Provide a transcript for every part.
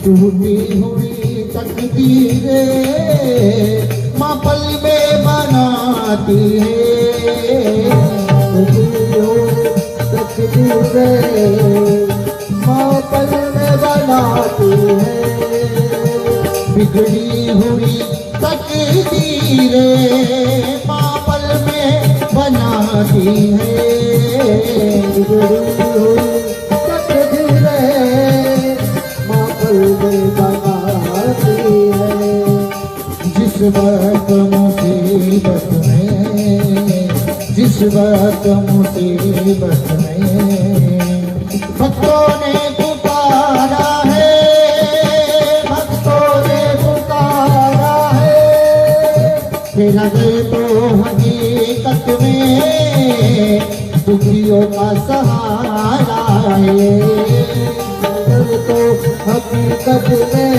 टूटी हुई तकदीरें माँ पल में बनाती है। टूटी हुई तकदीरें माँ पल में बनाती है। बिगड़ी हुई तकदीरें माँ पल में बनाती है। बिगड़ी हुई जिस वक्त मुसीबत में भक्तों ने पुकारा है, भक्तों ने पुकारा है। तेरा दिल तो हकीकत में दुखियों का सहारा है। तो हकीकत में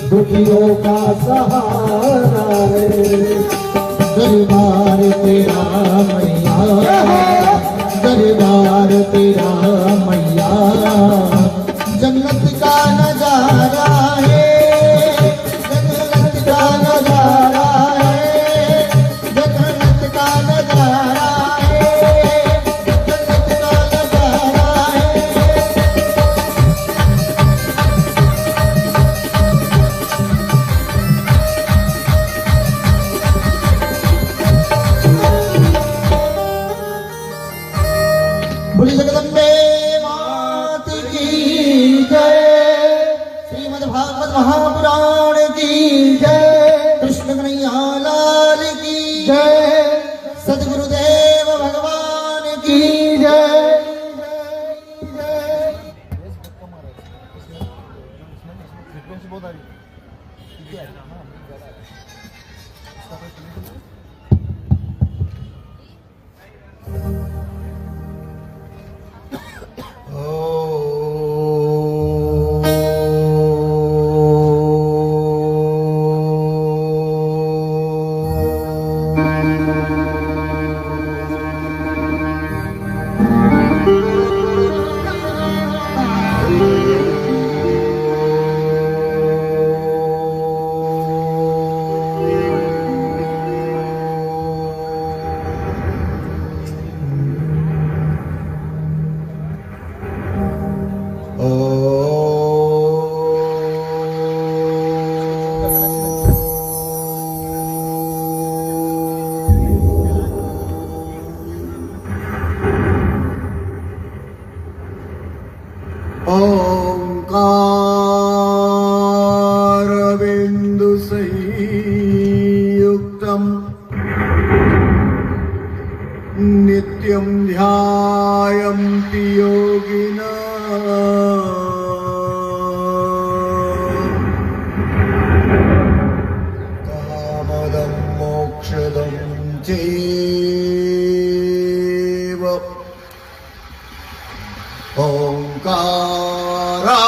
दुखियों का सहारा है। दरबार तेरा मैया, दरबार तेरा मैया, जन्नत का नजारा है, जन्नत का नजारा है, जन्नत का नजारा है, जन्नत का नजारा है। बोली जगदम्बे मात की जय। श्रीमद् भागवत महापुराण की जय। कृष्ण कन्हैया लाल की जय। सद्गुरुदेव भगवान की जय। ओंकार बिंदु संयुक्तम नित्यं ध्यायन्ति योगिनः कामदं मोक्षदं चैव। ओंकारा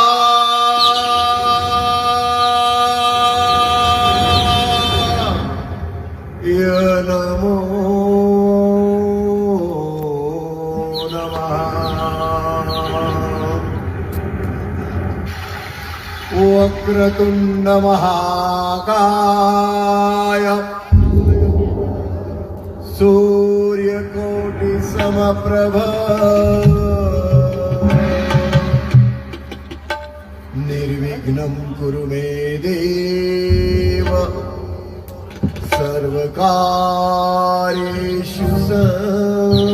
नमो नमः। वक्रतुंड महाकाय सूर्यकोटि समप्रभ निर्विघ्नं कुरु मे देव सर्वकार्येषु सर्वदा।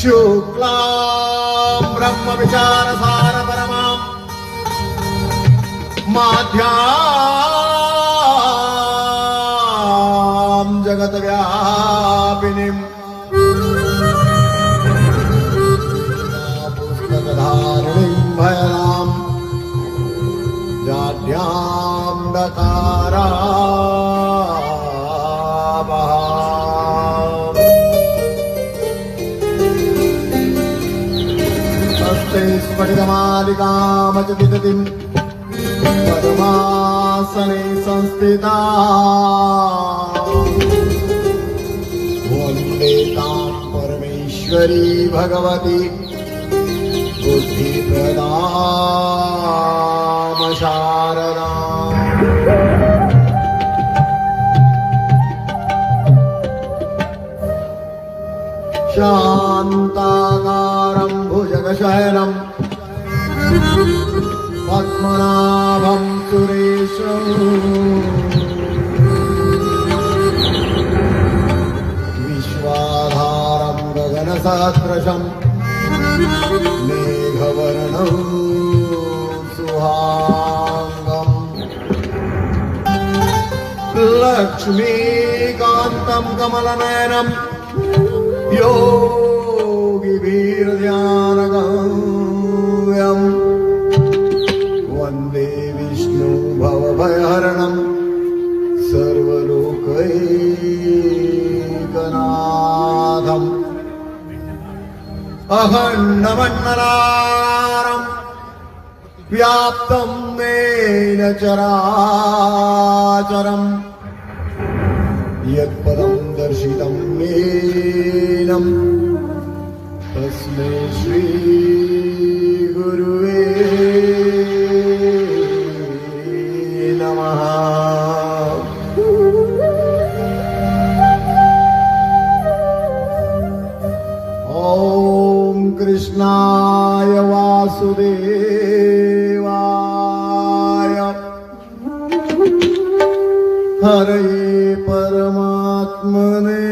शुक्लां ब्रह्म विचारसार परमां माध्यां जगत व्यापिनीं पुस्तकधारिणीं भयनां जाड्यां दकारावहां। स्फटिकमालिकां च विदतिं पद्मासने संस्थिता वन्दे तां परमेश्वरी भगवती बुद्धिप्रदां शारदाम्। शान्ताकारं भुजगशयनं पद्मनाभं सुरेशं विश्वाधारं गगनसदृशं मेघवर्णं सुहांगम् लक्ष्मीकान्तं कमलनयनं योगिभिर्ध्यानगम्यं वन्दे विष्णु भवभयहरणं सर्वलोकैकनाथम् अखण्डमण्डलाकारं व्याप्तं येन चराचरम् यत्पदं दर्शितं येन तस्मै श्री गुरुवे नमः। ॐ कृष्णाय वासुदेवाय हरे परमात्मने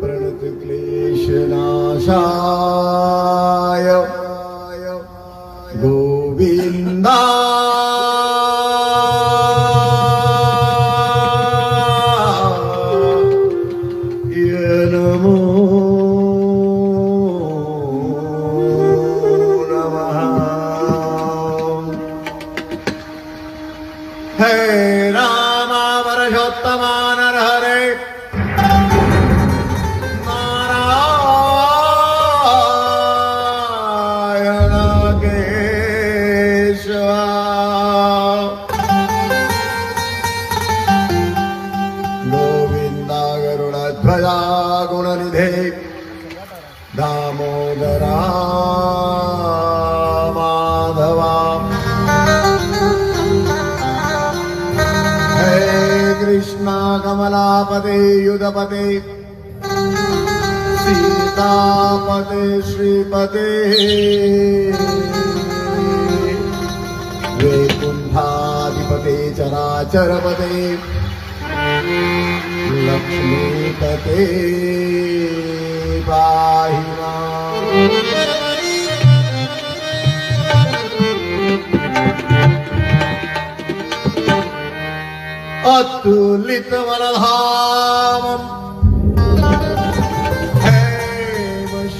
प्रणतक्लेशनाशाय गोविन्दाय नमो नमः। हे राम वर्षोत्तमा नरहरे नारायण केशव गोविन्दा गरुडध्वजा गुणनिधे दामोदरा माधवा। कृष्णा कमलापते युधपते सीतापते श्रीपते वैकुण्ठाधिपते चराचरपते लक्ष्मीपते पाहि माम्। अतुलितवनधामं हेमशैलामदेहं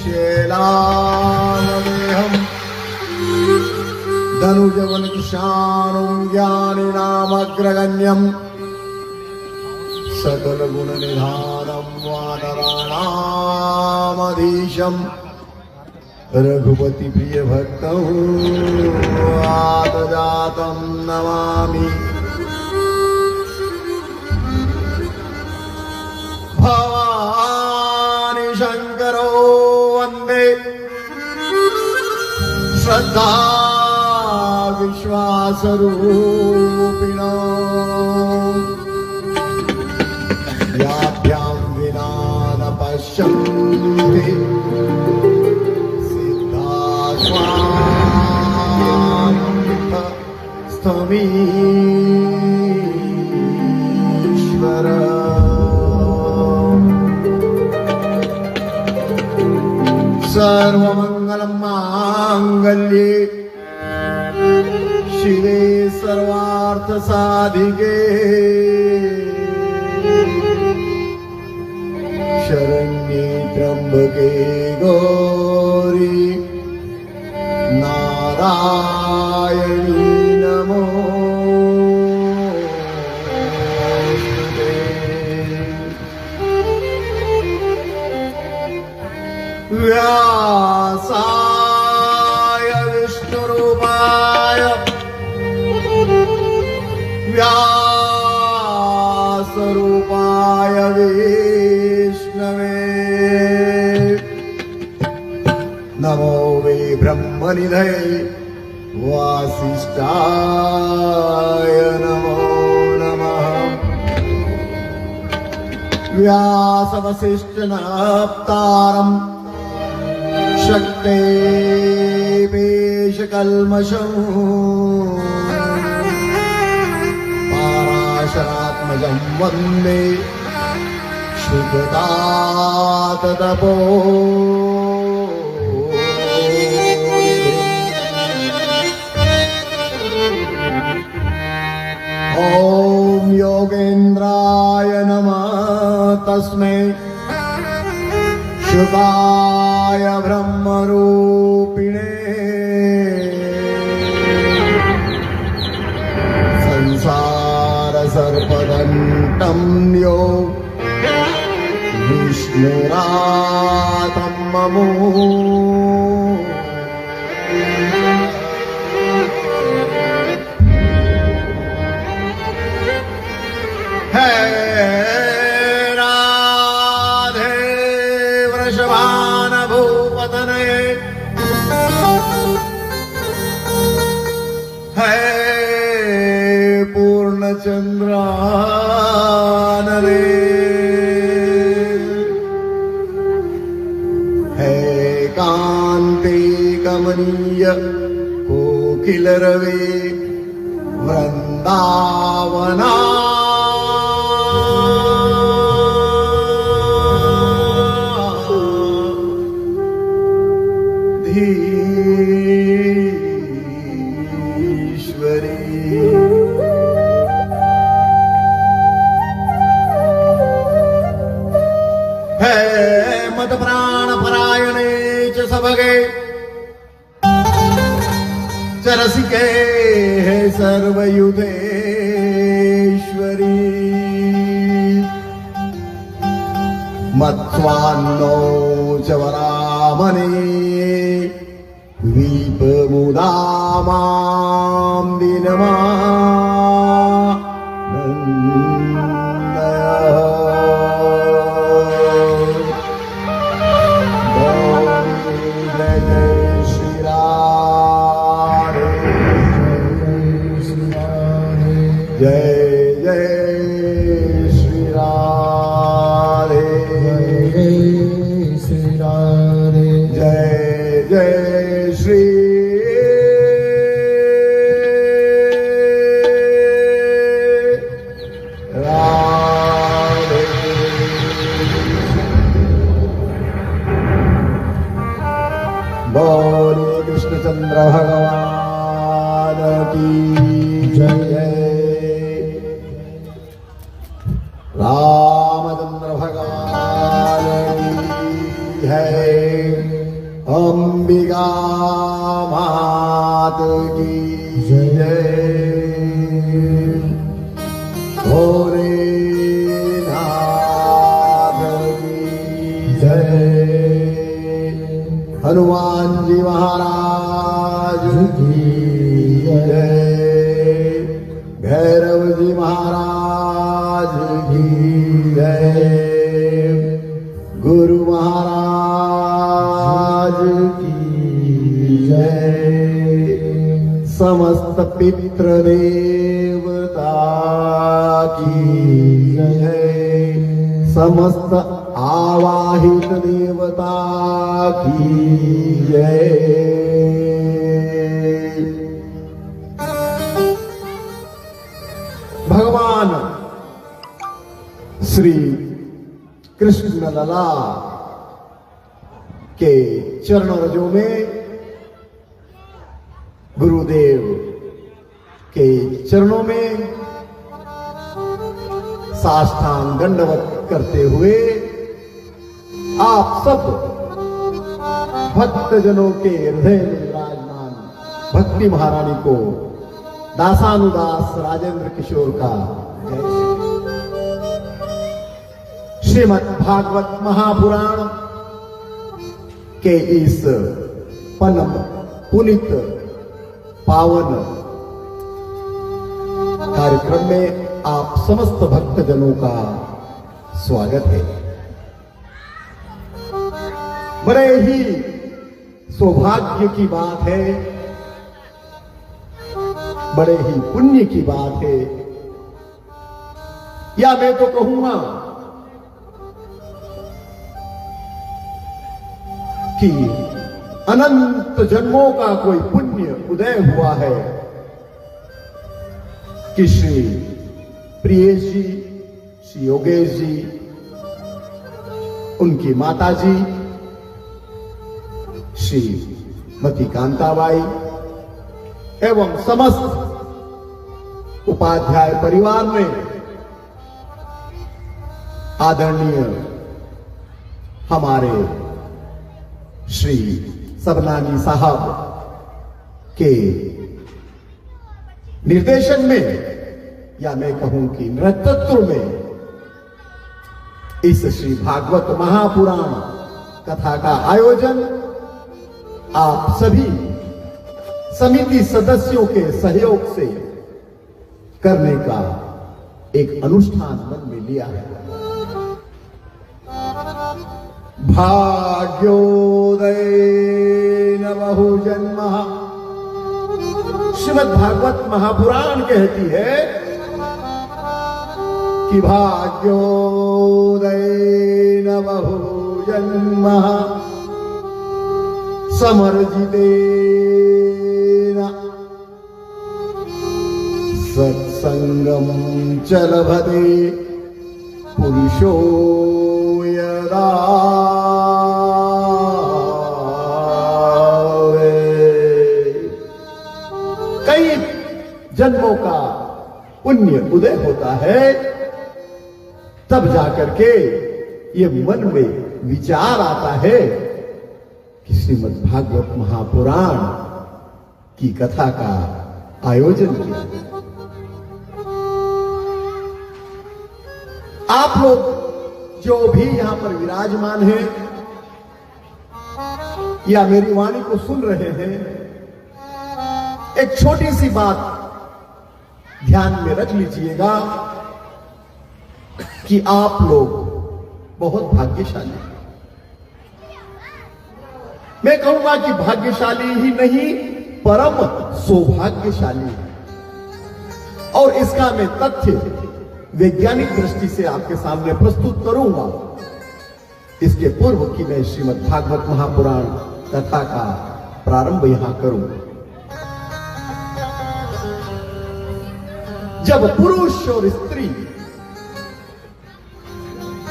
धनुजवनकृशानुं ज्ञानिनामग्रगण्यं सकलगुणनिधानं वानराणामधीशं रघुपतिप्रियभक्तं आतजातं नमामि। भवानी शंकरो वंदे श्रद्धा विश्वासरूपिणो याभ्यां विना न पश्यन्ति सिद्धास्वान्त स्थमीश्वर। सर्वमंगलं मांगल्ये शिवे सर्वार्थ साधिके शरण्ये त्र्यंबके गौरी नारायणी नमोस्तुते। व्यासरूपाय विष्णवे नमो वै ब्रह्मनिधये वासिष्ठाय नमो नमः व्यासवसिष्ठनप्तारम् शक्तेपेशकल्मषम् पाराशरात्मजं वन्दे शुभदाततपो ॐ योगेन्द्राय नमः तस्मै शुकाय ब्रह्मरूपिणे संसारसर्पदण्डं यो विष्णुरातं ममो हे राधे वृषभान भूपतनये हे पूर्णचन्द्रानने हे कान्ते कमनीय कोकिलरवे वृन्दावना मद प्राण परायणे च सबगे च रसिके हे सर्वयुधेश्वरी मत्स्वान्नो च वरामने विपमुदा मां दिनमा जय जय श्री राधे जय श्री राधे जय जय श्री राधे बोलो कृष्णचंद्र भगवान की जय रामचंद्र भगवान की है अंबिका मात की जय भोलेनाथ की जय हनुमान जी महाराज की जय भैरव जी महाराज की जय गुरु महाराज की जय समस्त पितृ देवता की जय समस्त आवाहित देवता की जय भगवान श्री कृष्ण लला के चरण रजों में गुरुदेव के चरणों में साष्टांग दंडवत करते हुए आप सब भक्तजनों के हृदय में विराजमान भक्ति महारानी को दासानुदास राजेंद्र किशोर का श्रीमद् भागवत महापुराण के इस परम पुनित पावन कार्यक्रम में आप समस्त भक्तजनों का स्वागत है। बड़े ही सौभाग्य की बात है, बड़े ही पुण्य की बात है, या मैं तो कहूंगा कि अनंत जन्मों का कोई पुण्य उदय हुआ है कि श्री प्रियेश जी, श्री योगेश जी, उनकी माता जी श्री मती कांताबाई एवं समस्त उपाध्याय परिवार ने आदरणीय हमारे श्री सबनानी साहब के निर्देशन में, या मैं कहूं कि नेतृत्व में, इस श्री भागवत महापुराण कथा का आयोजन आप सभी समिति सदस्यों के सहयोग से करने का एक अनुष्ठान मन में लिया है। भाग्योदय बहुजन्म, श्रीमद् भागवत महापुराण कहती है कि भाग्योदय बहुजन्म समर्जितेन सत्संगम च लभते पुरुषो यदा। कई जन्मों का पुण्य उदय होता है, तब जाकर के ये मन में विचार आता है कि श्रीमद् भागवत महापुराण की कथा का आयोजन किया। आप लोग जो भी यहां पर विराजमान हैं या मेरी वाणी को सुन रहे हैं, एक छोटी सी बात ध्यान में रख लीजिएगा कि आप लोग बहुत भाग्यशाली हैं। मैं कहूंगा कि भाग्यशाली ही नहीं, परम सौभाग्यशाली है। और इसका मैं तथ्य वैज्ञानिक दृष्टि से आपके सामने प्रस्तुत करूंगा। इसके पूर्व कि मैं श्रीमद् भागवत महापुराण कथा का प्रारंभ यहां करूं, जब पुरुष और स्त्री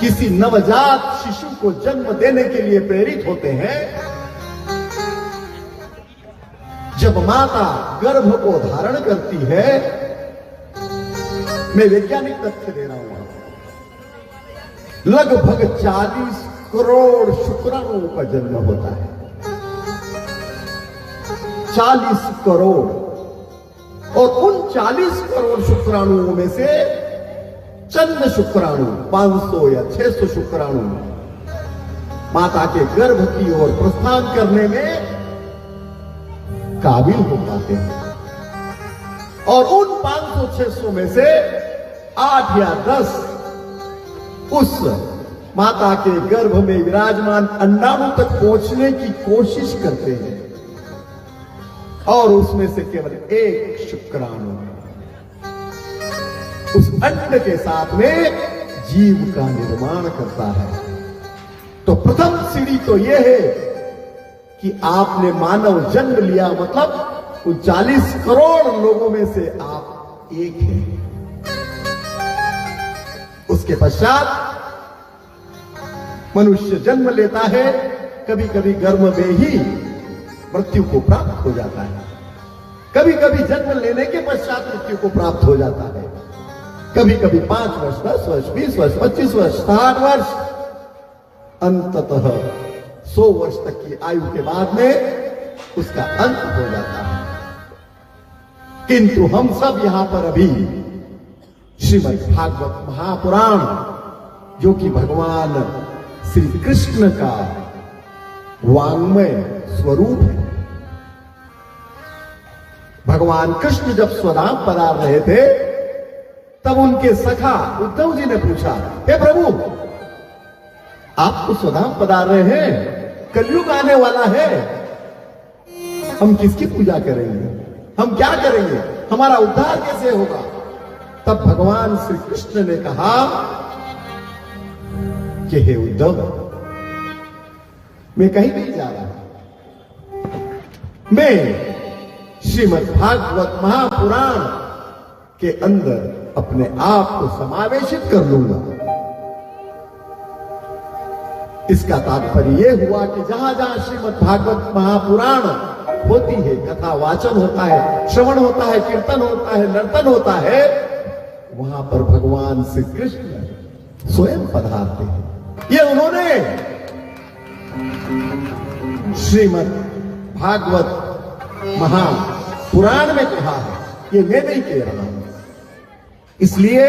किसी नवजात शिशु को जन्म देने के लिए प्रेरित होते हैं, जब माता गर्भ को धारण करती है, मैं वैज्ञानिक तथ्य दे रहा हूं, लगभग 40 करोड़ शुक्राणुओं का जन्म होता है। 40 करोड़। और उन 40 करोड़ शुक्राणुओं में से चंद शुक्राणु, 500 या 600 शुक्राणु माता के गर्भ की ओर प्रस्थान करने में काबिल हो पाते हैं। और उन 500-600 में से 8 या 10 उस माता के गर्भ में विराजमान अंडाणु तक पहुंचने की कोशिश करते हैं, और उसमें से केवल एक शुक्राणु उस अंड के साथ में जीव का निर्माण करता है। तो प्रथम सीढ़ी तो यह है कि आपने मानव जन्म लिया, मतलब उन 40 करोड़ लोगों में से आप एक हैं। उसके पश्चात मनुष्य जन्म लेता है, कभी कभी गर्भ में ही मृत्यु को प्राप्त हो जाता है, कभी कभी जन्म लेने के पश्चात मृत्यु को प्राप्त हो जाता है, कभी कभी 5 वर्ष, 10 वर्ष, 20 वर्ष, 25 वर्ष, 60 वर्ष, अंततः 100 वर्ष तक की आयु के बाद में उसका अंत हो जाता है। किंतु हम सब यहां पर अभी श्रीमद् भागवत महापुराण, जो कि भगवान श्री कृष्ण का वाङ्मय स्वरूप है। भगवान कृष्ण जब स्वधाम पधार रहे थे तब उनके सखा उद्धव जी ने पूछा, हे प्रभु, आप तो स्वधाम पधार रहे हैं, कलयुग आने वाला है, हम किसकी पूजा करेंगे, हम क्या करेंगे, हमारा उद्धार कैसे होगा। तब भगवान श्री कृष्ण ने कहा कि हे उद्धव, मैं कहीं नहीं जा रहा, मैं श्रीमद् भागवत महापुराण के अंदर अपने आप को समावेशित कर लूंगा। इसका तात्पर्य यह हुआ कि जहां जहां श्रीमद् भागवत महापुराण होती है, कथा वाचन होता है, श्रवण होता है, कीर्तन होता है, नर्तन होता है, वहां पर भगवान श्री कृष्ण स्वयं पधारते हैं। ये उन्होंने श्रीमद् भागवत महापुराण में कहा है, ये मैं नहीं कह रहा हूं। इसलिए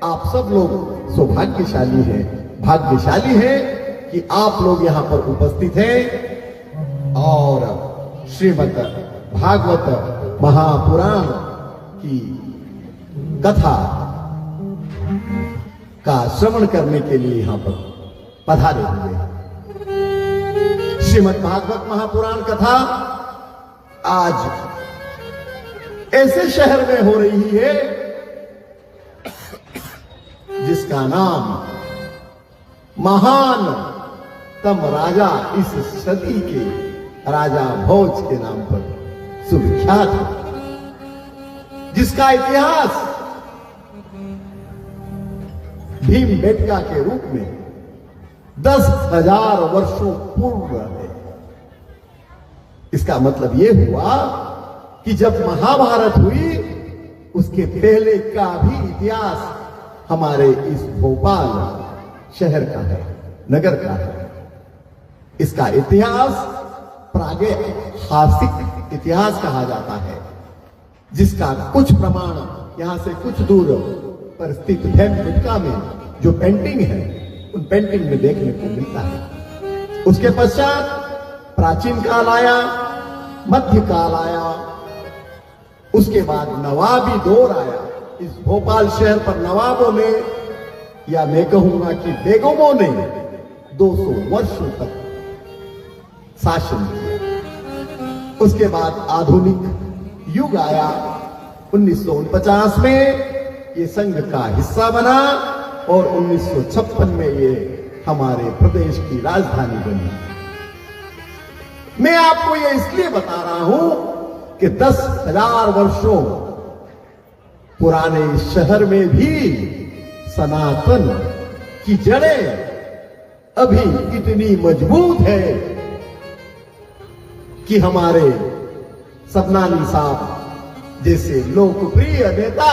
आप सब लोग सौभाग्यशाली हैं, भाग्यशाली हैं कि आप लोग यहां पर उपस्थित हैं और श्रीमद् भागवत महापुराण की कथा का श्रवण करने के लिए यहां पर पधारे हुए हैं। श्रीमद् भागवत महापुराण कथा आज ऐसे शहर में हो रही है जिसका नाम महान तम राजा इस सदी के राजा भोज के नाम पर सुविख्यात है, जिसका इतिहास भीमबेटका के रूप में 10,000 वर्षों पूर्व है। इसका मतलब यह हुआ कि जब महाभारत हुई उसके पहले का भी इतिहास हमारे इस भोपाल शहर का है, नगर का है। इसका इतिहास प्रागैतिहासिक इतिहास कहा जाता है, जिसका कुछ प्रमाण यहां से कुछ दूर पर स्थित भीमबेटका में जो पेंटिंग है, उन पेंटिंग में देखने को मिलता है। उसके पश्चात प्राचीन काल आया, मध्यकाल आया, उसके बाद नवाबी दौर आया। इस भोपाल शहर पर नवाबों ने, या मैं कहूंगा कि बेगमों ने 200 वर्षों तक शासन किया। उसके बाद आधुनिक युग आया। 1949 में ये संघ का हिस्सा बना और 1956 में ये हमारे प्रदेश की राजधानी बनी। मैं आपको ये इसलिए बता रहा हूं कि 10,000 वर्षों पुराने शहर में भी सनातन की जड़ें अभी इतनी मजबूत है कि हमारे सबनानी साहब जैसे लोकप्रिय नेता,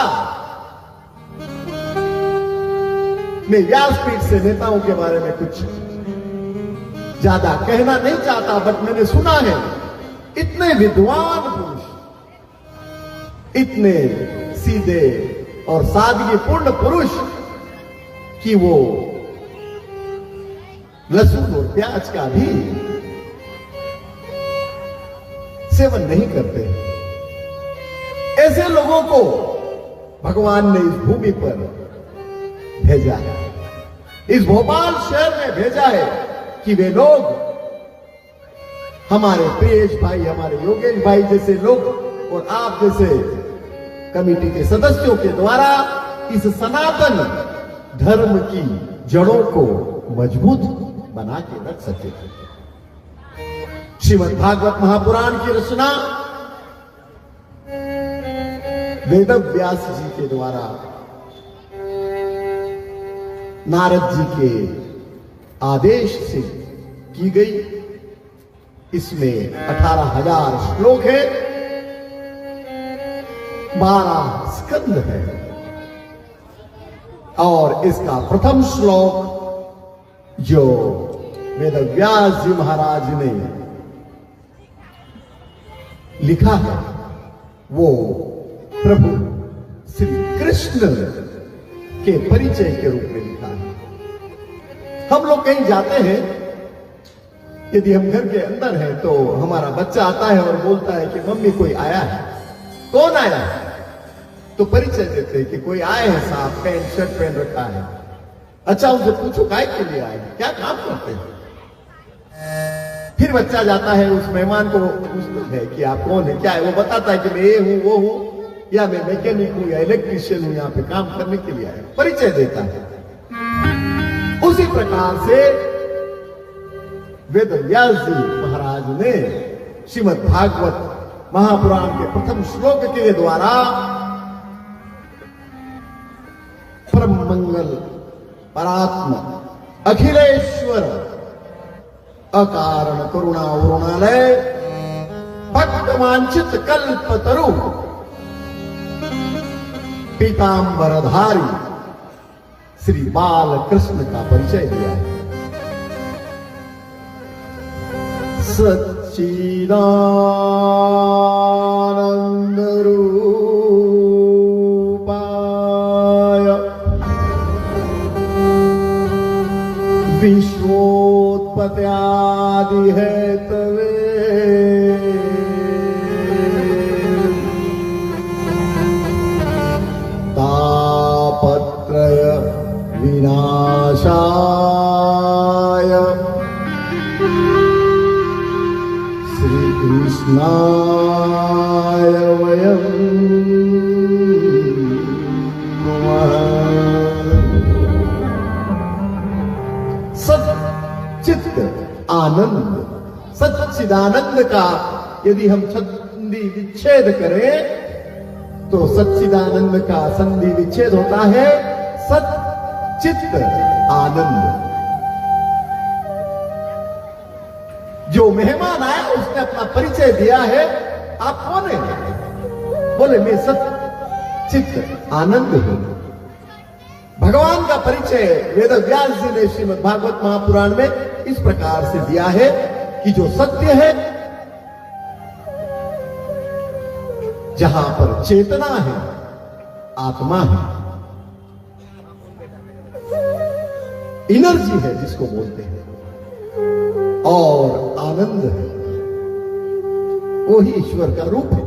मैं व्यासपीठ से नेताओं के बारे में कुछ ज्यादा कहना नहीं चाहता, बट मैंने सुना है इतने विद्वान पुरुष, इतने सीधे और सादगीपूर्ण पुरुष कि वो लहसुन और प्याज का भी सेवन नहीं करते। ऐसे लोगों को भगवान ने इस भूमि पर भेजा है, इस भोपाल शहर में भेजा है कि वे लोग, हमारे प्रियेश भाई, हमारे योगेश भाई जैसे लोग और आप जैसे कमेटी के सदस्यों के द्वारा इस सनातन धर्म की जड़ों को मजबूत बना के रख सके। श्रीमद् भागवत महापुराण की रचना वेद व्यास जी के द्वारा नारद जी के आदेश से की गई। इसमें 18,000 श्लोक है, 12 स्कंद है और इसका प्रथम श्लोक जो वेद व्यास जी महाराज ने लिखा है वो प्रभु श्री कृष्ण के परिचय के रूप में लिखा है। हम लोग कहीं जाते हैं, यदि हम घर के अंदर हैं तो हमारा बच्चा आता है और बोलता है कि मम्मी कोई आया है। कौन आया है? तो परिचय देते कि कोई आए हैं साहब, पैंट शर्ट पहन रखा है। अच्छा, उनसे पूछो काय के लिए आए, क्या काम करते हैं। फिर बच्चा जाता है, उस मेहमान को पूछता है कि आप कौन है, क्या है। वो बताता है कि मैं ये हूं, वो हूं, या मैं मैकेनिक हूं, या इलेक्ट्रीशियन हूं, यहाँ पे काम करने के लिए आया। परिचय देता है। उसी प्रकार से वेद व्यास जी महाराज ने श्रीमद् भागवत महापुराण के प्रथम श्लोक के द्वारा परम मंगल परात्मा अखिलेश्वर अकारण करुणा उरुणालय भक्त वांछित कल्पतरु पीतांबरधारी श्री बाल कृष्ण का परिचय दिया है। सच्चिदानंद रूपाय विश्वोत्पत्त्यादि हेतवे तापत्रय विनाशाय श्री कृष्णाय वयं नमः। सच्चित आनंद, सच्चिदानंद का यदि हम संधि विच्छेद करें तो सच्चिदानंद का संधि विच्छेद होता है सच्चित आनंद। जो मेहमान आया उसने अपना परिचय दिया है, आप कौन है? बोले मैं सच्चित आनंद हूं। भगवान का परिचय वेद व्यास जी ने श्रीमद् भागवत महापुराण में इस प्रकार से दिया है कि जो सत्य है, जहां पर चेतना है, आत्मा है, एनर्जी है जिसको बोलते हैं, और आनंद है, वो ही ईश्वर का रूप है।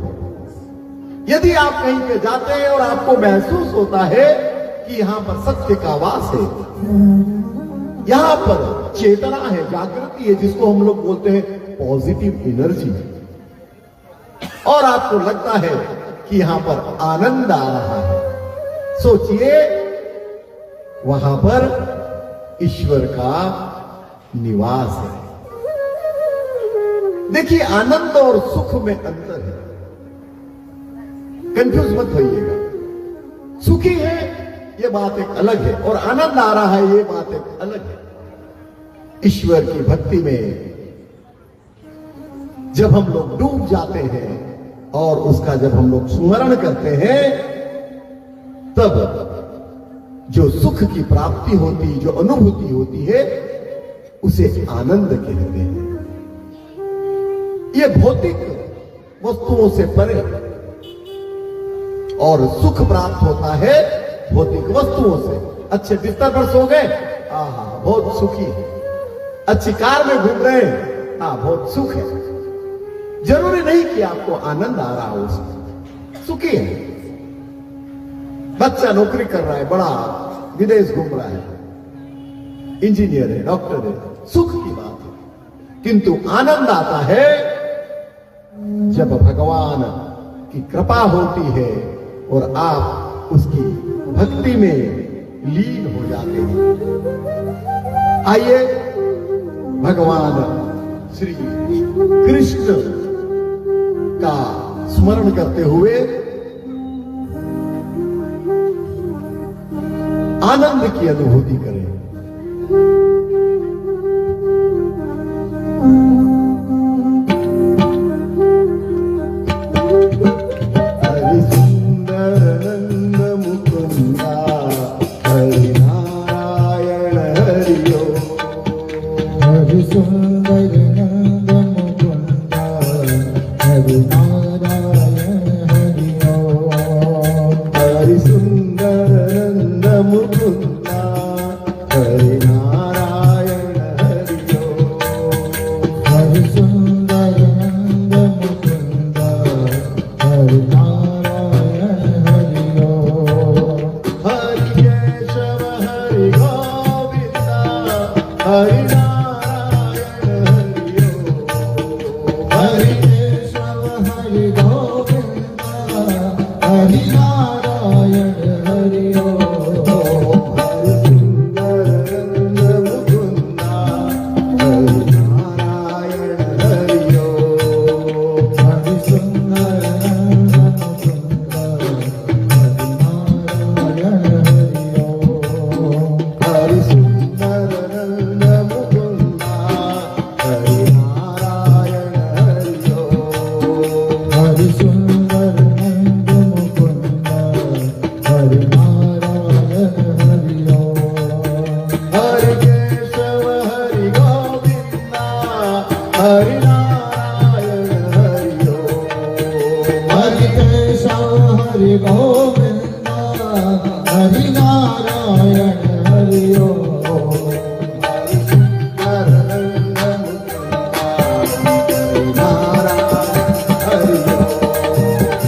यदि आप कहीं पे जाते हैं और आपको महसूस होता है कि यहां पर सत्य का वास है, यहां पर चेतना है, जागृति है, जिसको हम लोग बोलते हैं पॉजिटिव एनर्जी, और आपको लगता है कि यहां पर आनंद आ रहा है, सोचिए वहां पर ईश्वर का निवास है। देखिए, आनंद और सुख में अंतर है, कंफ्यूज मत होइएगा। सुखी है ये बात एक अलग है, और आनंद आ रहा है ये बात एक अलग है। ईश्वर की भक्ति में जब हम लोग डूब जाते हैं और उसका जब हम लोग स्मरण करते हैं, तब जो सुख की प्राप्ति होती, जो अनुभूति होती है, उसे आनंद कहते हैं। ये भौतिक वस्तुओं से परे, और सुख प्राप्त होता है भौतिक वस्तुओं से। अच्छे बिस्तर पर सो गए, आहा बहुत सुखी है। अच्छी कार में घूम रहे हैं, हाँ बहुत सुख है। जरूरी नहीं कि आपको आनंद आ रहा हो, उसमें सुखी है। बच्चा नौकरी कर रहा है, बड़ा विदेश घूम रहा है, इंजीनियर है, डॉक्टर है, सुख की बात है। किंतु आनंद आता है जब भगवान की कृपा होती है और आप उसकी भक्ति में लीन हो जाते हैं। आइए भगवान श्री कृष्ण का स्मरण करते हुए आनंद की अनुभूति करें। नारायण हरि ओम। हरि सुंदर नंदन मुकुंदा हरि नारायण हरि ओम।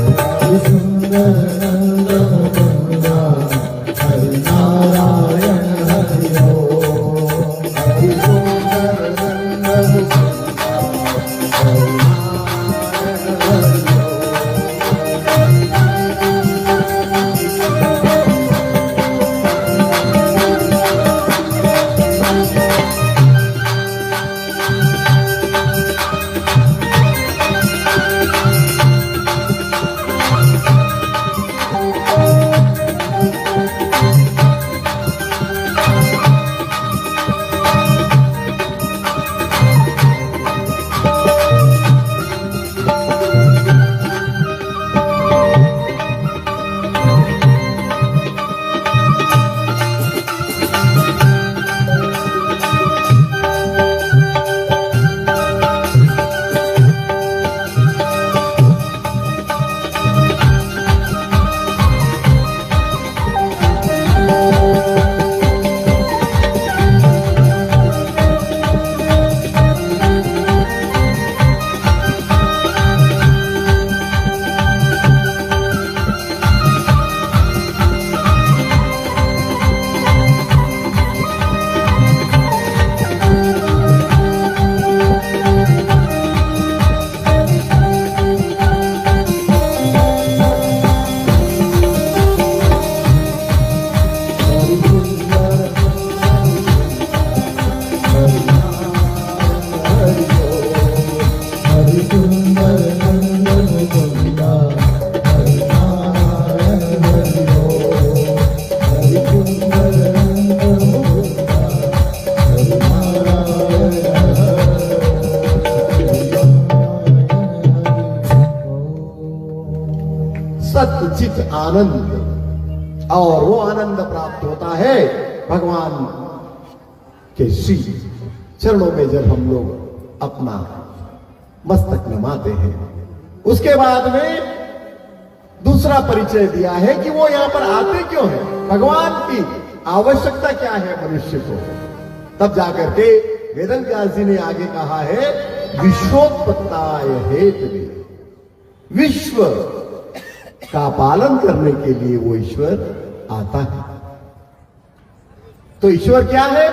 हरि सुंदर नंदन मुकुंदा हरि नारायण हरि सच्चित आनंद, और वो आनंद प्राप्त होता है भगवान के श्री चरणों में जब हम लोग अपना मस्तक नमाते हैं। उसके बाद में दूसरा परिचय दिया है कि वो यहां पर आते क्यों हैं, भगवान की आवश्यकता क्या है मनुष्य को। तब जाकर के वेदव्यास जी ने आगे कहा है, विश्वोत्पत्ताय हेतवे, विश्व का पालन करने के लिए वो ईश्वर आता है। तो ईश्वर क्या है,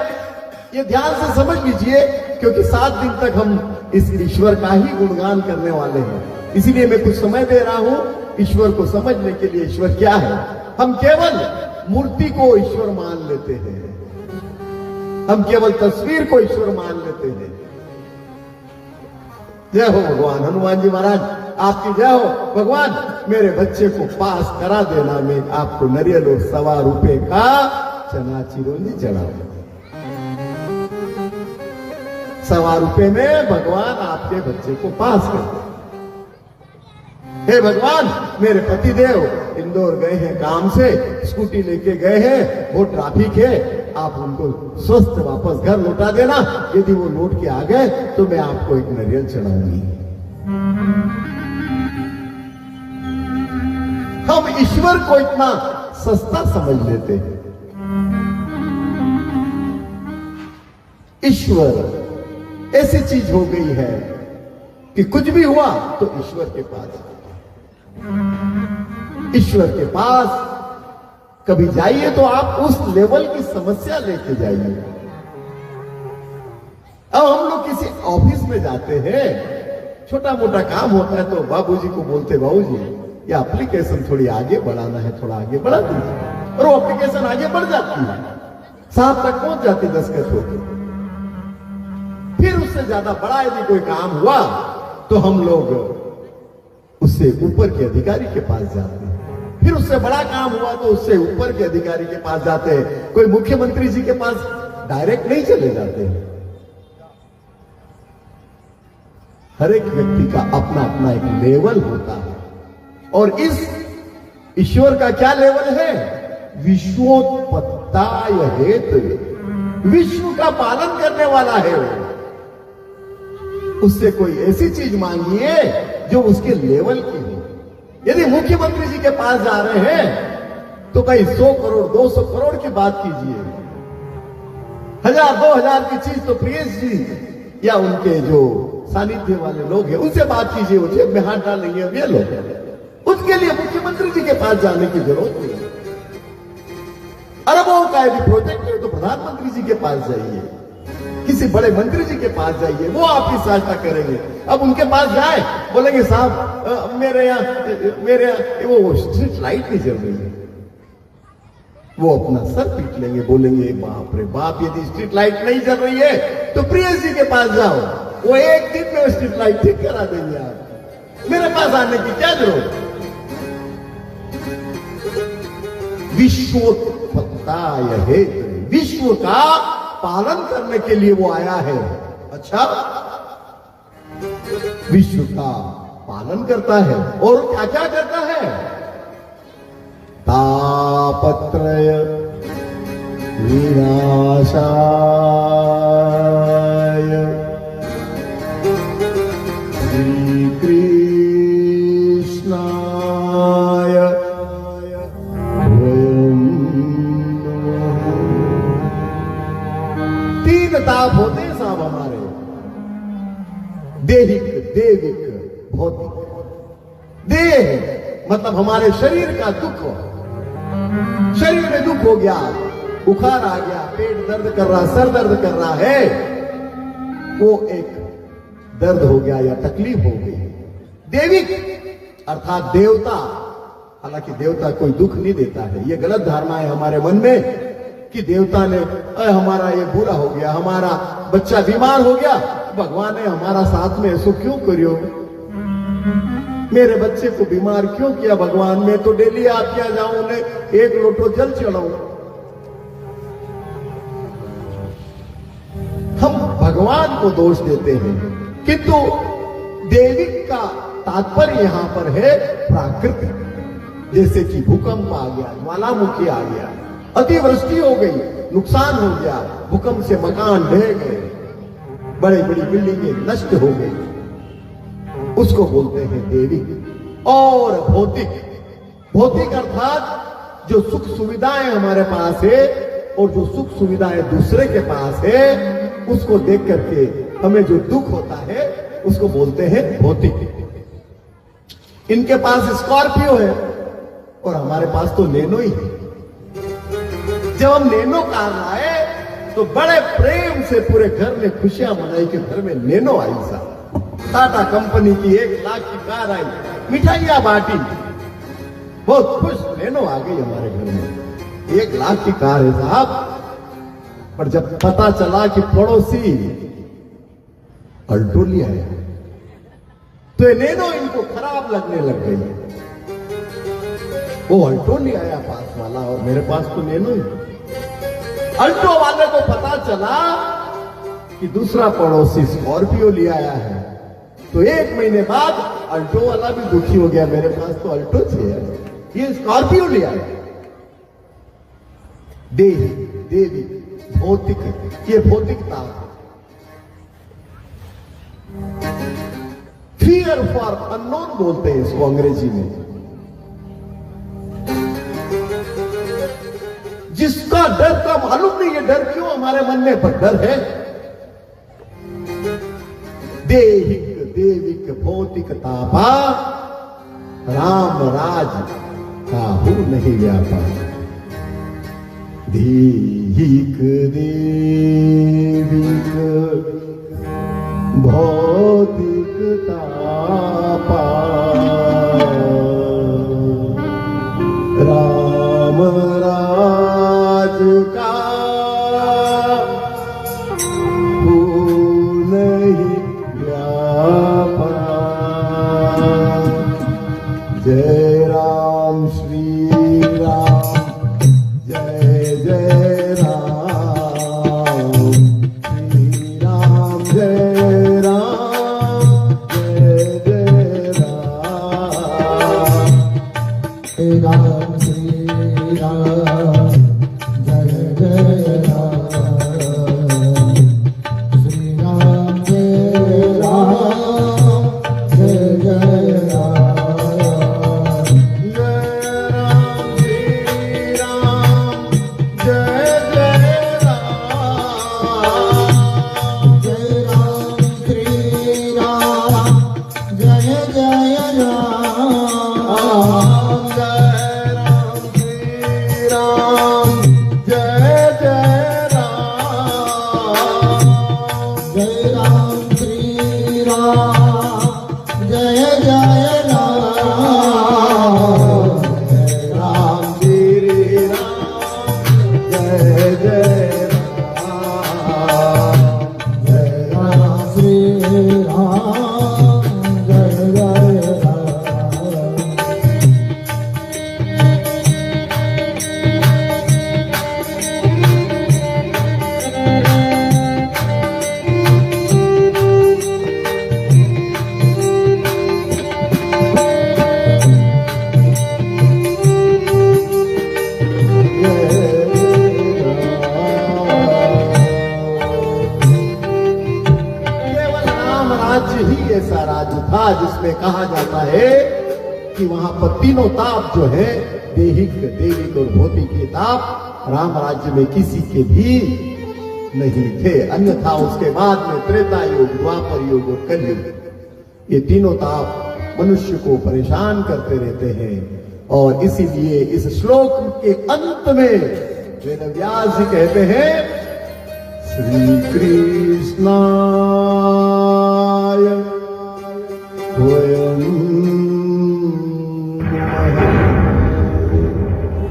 ये ध्यान से समझ लीजिए, क्योंकि 7 दिन तक हम इस ईश्वर का ही गुणगान करने वाले हैं। इसीलिए मैं कुछ समय दे रहा हूं ईश्वर को समझने के लिए। ईश्वर क्या है, हम केवल मूर्ति को ईश्वर मान लेते हैं, हम केवल तस्वीर को ईश्वर मान लेते हैं। जय हो भगवान हनुमान जी महाराज, आपकी जय हो। भगवान मेरे बच्चे को पास करा देना, मैं आपको नारियल और ₹1.25 का चना चिरौंजी चढ़ाऊंगा। ₹1.25 में भगवान आपके बच्चे को पास कर। हे भगवान मेरे पति देव इंदौर गए हैं काम से, स्कूटी लेके गए हैं, वो ट्रैफिक है, आप उनको स्वस्थ वापस घर लौटा देना। यदि वो लौट के आ गए तो मैं आपको एक नारियल चढ़ाऊंगी। हम ईश्वर को इतना सस्ता समझ लेते हैं। ईश्वर ऐसी चीज हो गई है कि कुछ भी हुआ तो ईश्वर के पास, ईश्वर के पास कभी जाइए तो आप उस लेवल की समस्या लेके जाइए। अब हम लोग किसी ऑफिस में जाते हैं, छोटा मोटा काम होता है तो बाबूजी को बोलते, बाबूजी ये एप्लीकेशन थोड़ी आगे बढ़ाना है, थोड़ा आगे बढ़ा दीजिए, और वो एप्लीकेशन आगे बढ़ जाती है, साहब तक पहुंच जाती दस्तखत होकर। फिर उससे ज्यादा बड़ा यदि कोई काम हुआ तो हम लोग उससे ऊपर के अधिकारी के पास जाते हैं। फिर उससे बड़ा काम हुआ तो उससे ऊपर के अधिकारी के पास जाते हैं। कोई मुख्यमंत्री जी के पास डायरेक्ट नहीं चले जाते हैं। हर एक व्यक्ति का अपना अपना एक लेवल होता है, और इस ईश्वर का क्या लेवल है, विश्वोत्पत्ताय हेतवे, विश्व का पालन करने वाला है वो। उससे कोई ऐसी चीज मांगिए जो उसके लेवल की हो। यदि मुख्यमंत्री जी के पास जा रहे हैं तो कहीं 100 करोड़ 200 करोड़ की बात कीजिए, 1000-2000 की चीज तो प्रियेश जी या उनके जो सानिध्य वाले लोग हैं उनसे बात कीजिए, वो जेब में हाथ डालेंगे। ये लोग उसके लिए मुख्यमंत्री जी के पास जाने की जरूरत नहीं है। अरबों का यदि प्रोजेक्ट है तो प्रधानमंत्री जी के पास जाइए, किसी बड़े मंत्री जी के पास जाइए, वो आपकी सहायता करेंगे। अब उनके पास जाए, बोलेंगे साहब मेरे यहाँ वो स्ट्रीट लाइट नहीं जल रही है, वो अपना सर पीट लेंगे, बोलेंगे बाप रे बाप, यदि स्ट्रीट लाइट नहीं जल रही है तो प्रियेश जी के पास जाओ, वो एक दिन में स्ट्रीट लाइट ठीक करा देंगे। आप मेरे पास आने की क्या जरूरत है? विश्वोत्पत्ताय हेतु, विश्व का पालन करने के लिए वो आया है। अच्छा, विश्व का पालन करता है और क्या क्या करता है? तापत्रय विनाशाय श्री कृष्णाय वयम् नमः। 3 ताप होते हैं साहब हमारे, देहिक, देविक, भौतिक। देह मतलब हमारे शरीर का दुख, शरीर में दुख हो गया, बुखार आ गया, पेट दर्द कर रहा, सर दर्द कर रहा है, वो एक दर्द हो गया या तकलीफ हो गई। देविक अर्थात देवता, हालांकि देवता कोई दुख नहीं देता है, ये गलत धारणा है हमारे मन में कि देवता ने हमारा ये बुरा हो गया, हमारा बच्चा बीमार हो गया, भगवान ने हमारा साथ में ऐसो क्यों करियो, मेरे बच्चे को बीमार क्यों किया भगवान, मैं तो डेली आप क्या जाऊं, उन्हें 1 लोटो जल चढ़ाऊं। हम भगवान को दोष देते हैं, किंतु देविक का तात्पर्य यहां पर है प्राकृतिक, जैसे कि भूकंप आ गया, ज्वालामुखी आ गया, अतिवृष्टि हो गई, नुकसान हो गया, भूकंप से मकान ढह गए, बड़ी बड़ी बिल्डिंगें नष्ट हो गई, उसको बोलते हैं देविक। और भौतिक, भौतिक अर्थात जो सुख सुविधाएं हमारे पास है और जो सुख सुविधाएं दूसरे के पास है, उसको देख करके हमें जो दुख होता है उसको बोलते हैं भौतिक। इनके पास स्कॉर्पियो है और हमारे पास तो नैनो ही है। जब हम नैनो कार लाए तो बड़े प्रेम से पूरे घर में खुशियां मनाई कि घर में नैनो आई साहब, टाटा कंपनी की 1 लाख की कार आई, मिठाइयां बांटी, बहुत खुश, नैनो आ गई हमारे घर में, 1 लाख की कार है साहब। पर जब पता चला कि पड़ोसी अल्टो ले आया तो ये नैनो इनको खराब लगने लग गई। वो अल्टो ले आया पास वाला और मेरे पास तो नैनो ही। अल्टो वाले को पता चला कि दूसरा पड़ोसी स्कॉर्पियो ले आया है, तो 1 महीने बाद अल्टो वाला भी दुखी हो गया, मेरे पास तो अल्टो है, ये स्कॉर्पियो ले आया। देवी, देवी, भौतिक, ये भौतिकता। फियर फॉर अननोन बोलते हैं इसको अंग्रेजी में, जिसका डर का मालूम नहीं है, डर क्यों हमारे मन में, पर डर है। देहिक, देविक, भौतिक तापा, राम राज काहू नहीं व्यापा। देहिक, देविक, भौतिक तापा, राम राज का नहीं व्यापा। जय राम श्री राम, जय जय राम, श्री राम जय राम, जय जय राम, राम श्री राम, जय जय जिसमें कहा जाता है कि वहां पर तीनों ताप जो है, देहिक, देविक और भौतिक के ताप राम राज्य में किसी के भी नहीं थे। अन्यथा उसके बाद में त्रेता युग, द्वापर युग और कलयुग, ये तीनों ताप मनुष्य को परेशान करते रहते हैं। और इसीलिए इस श्लोक के अंत में वेदव्यास जी कहते हैं, श्री कृष्णाय स्वयं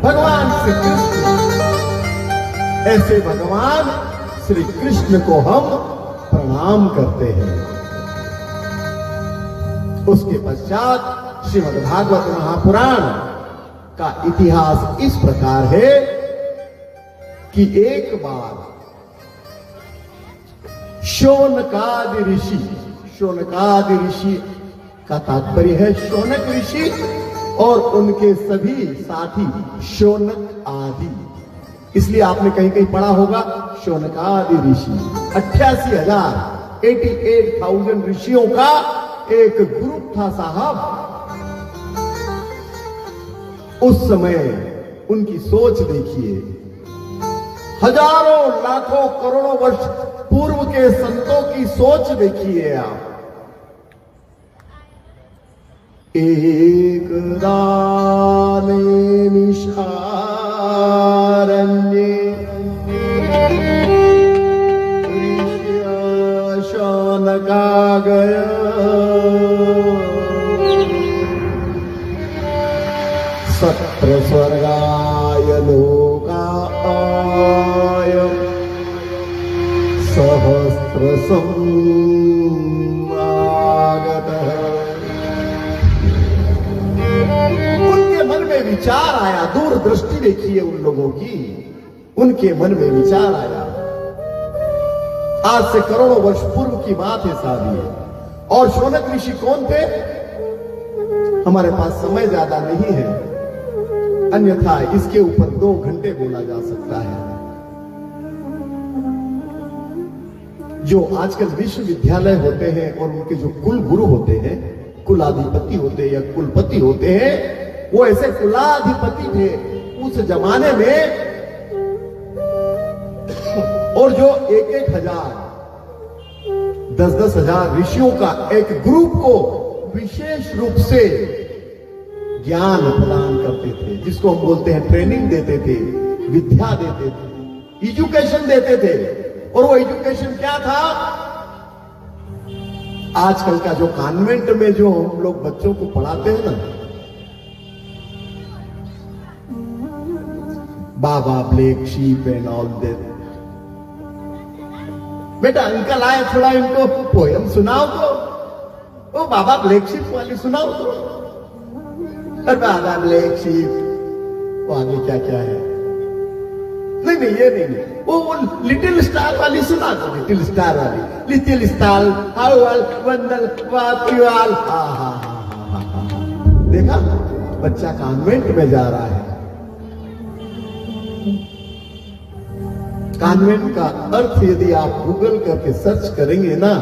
भगवान श्री कृष्ण, ऐसे भगवान श्री कृष्ण को हम प्रणाम करते हैं। उसके पश्चात श्रीमद् भागवत महापुराण का इतिहास इस प्रकार है कि एक बार शौनकादि ऋषि, शौनकादि ऋषि का तात्पर्य है शौनक ऋषि और उनके सभी साथी शौनक आदि, इसलिए आपने कहीं कहीं पढ़ा होगा शौनकादि ऋषि। 88,000 ऋषियों का एक ग्रुप था साहब। उस समय उनकी सोच देखिए, हजारों लाखों करोड़ों वर्ष पूर्व के संतों की सोच देखिए आप। एक दाने निशारण्ये ऋषि शौनका गया, सत्र स्वर्गाय लोकाय सहस्र समागतः। उनके मन में विचार आया, दूरदृष्टि देखिए उन लोगों की, उनके मन में विचार आया। आज से करोड़ों वर्ष पूर्व की बात है साहब ये। और शौनक ऋषि कौन थे? हमारे पास समय ज्यादा नहीं है, अन्यथा इसके ऊपर 2 घंटे बोला जा सकता है। जो आजकल विश्वविद्यालय होते हैं और उनके जो कुल गुरु होते हैं, कुलाधिपति होते हैं या कुलपति होते हैं, वो ऐसे कुलाधिपति थे उस जमाने में। और जो 1,000, 10,000 ऋषियों का एक ग्रुप को विशेष रूप से ज्ञान प्रदान करते थे, जिसको हम बोलते हैं ट्रेनिंग देते थे, विद्या देते थे, एजुकेशन देते थे। और वो एजुकेशन क्या था? आजकल का जो कॉन्वेंट में जो हम लोग बच्चों को पढ़ाते हैं ना, baa black sheep and all that. बेटा अंकल आए, थोड़ा इनको पोयम सुनाओ तो, ओ बाबा ब्लैक शीप वाली सुनाओ तो। और बाबा ब्लैक शीप, वो आगे क्या क्या है? नहीं नहीं ये नहीं, वो लिटिल स्टार वाली सुना दो, लिटिल स्टार वाली। Little star how all wonder what you all. देखा, बच्चा कॉन्वेंट में जा रहा है। कॉन्वेंट का अर्थ यदि आप गूगल करके सर्च करेंगे ना,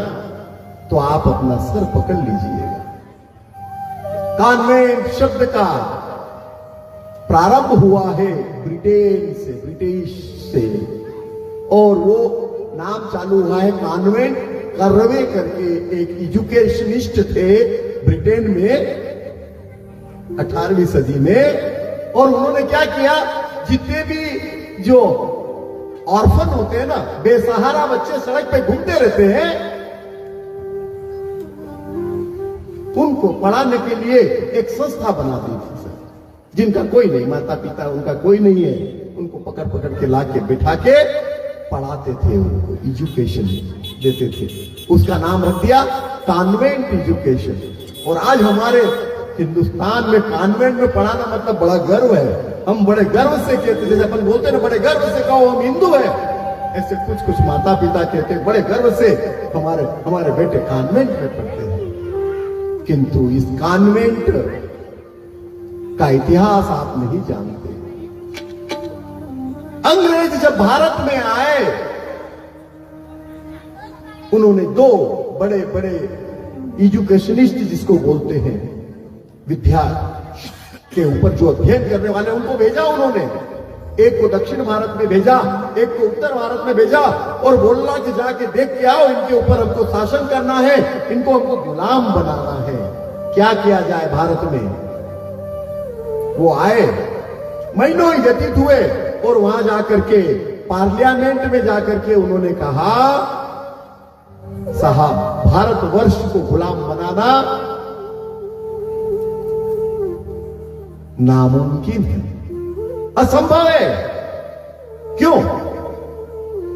तो आप अपना सर पकड़ लीजिएगा। कॉन्वेंट शब्द का प्रारंभ हुआ है ब्रिटेन से, ब्रिटिश से, और वो नाम चालू हुआ है कॉन्वेंट। कर्वे करके एक एजुकेशनिस्ट थे ब्रिटेन में 18वीं सदी में। और उन्होंने क्या किया, जितने भी जो ऑर्फन होते हैं ना, बेसहारा बच्चे सड़क पे घूमते रहते हैं, उनको पढ़ाने के लिए एक संस्था बना दी थी सर। जिनका कोई नहीं, माता पिता उनका कोई नहीं है, उनको पकड़ पकड़ के लाके बिठा के पढ़ाते थे, उनको एजुकेशन देते थे। उसका नाम रख दिया कॉन्वेंट एजुकेशन। और आज हमारे हिंदुस्तान में कॉन्वेंट में पढ़ाना मतलब बड़ा गर्व है। हम बड़े गर्व से कहते, जैसे अपन बोलते ना, बड़े गर्व से कहो हम हिंदू है, ऐसे कुछ कुछ माता पिता कहते हैं बड़े गर्व से हमारे बेटे कॉन्वेंट में पढ़ते हैं। किंतु इस कॉन्वेंट का इतिहास आप नहीं जानते। अंग्रेज जब भारत में आए, उन्होंने 2 बड़े बड़े एजुकेशनिस्ट जिसको बोलते हैं, विद्या के ऊपर जो अध्ययन करने वाले, उनको भेजा उन्होंने। एक को दक्षिण भारत में भेजा, एक को उत्तर भारत में भेजा, और बोलना कि जाके देख के आओ, इनके ऊपर हमको शासन करना है, इनको हमको गुलाम बनाना है। क्या किया जाए भारत में? वो आए, महीनों ही व्यतीत हुए, और वहां जाकर के पार्लियामेंट में जाकर के उन्होंने कहा, साहब भारतवर्ष को गुलाम बनाना नामुमकिन है, असंभव है। क्यों?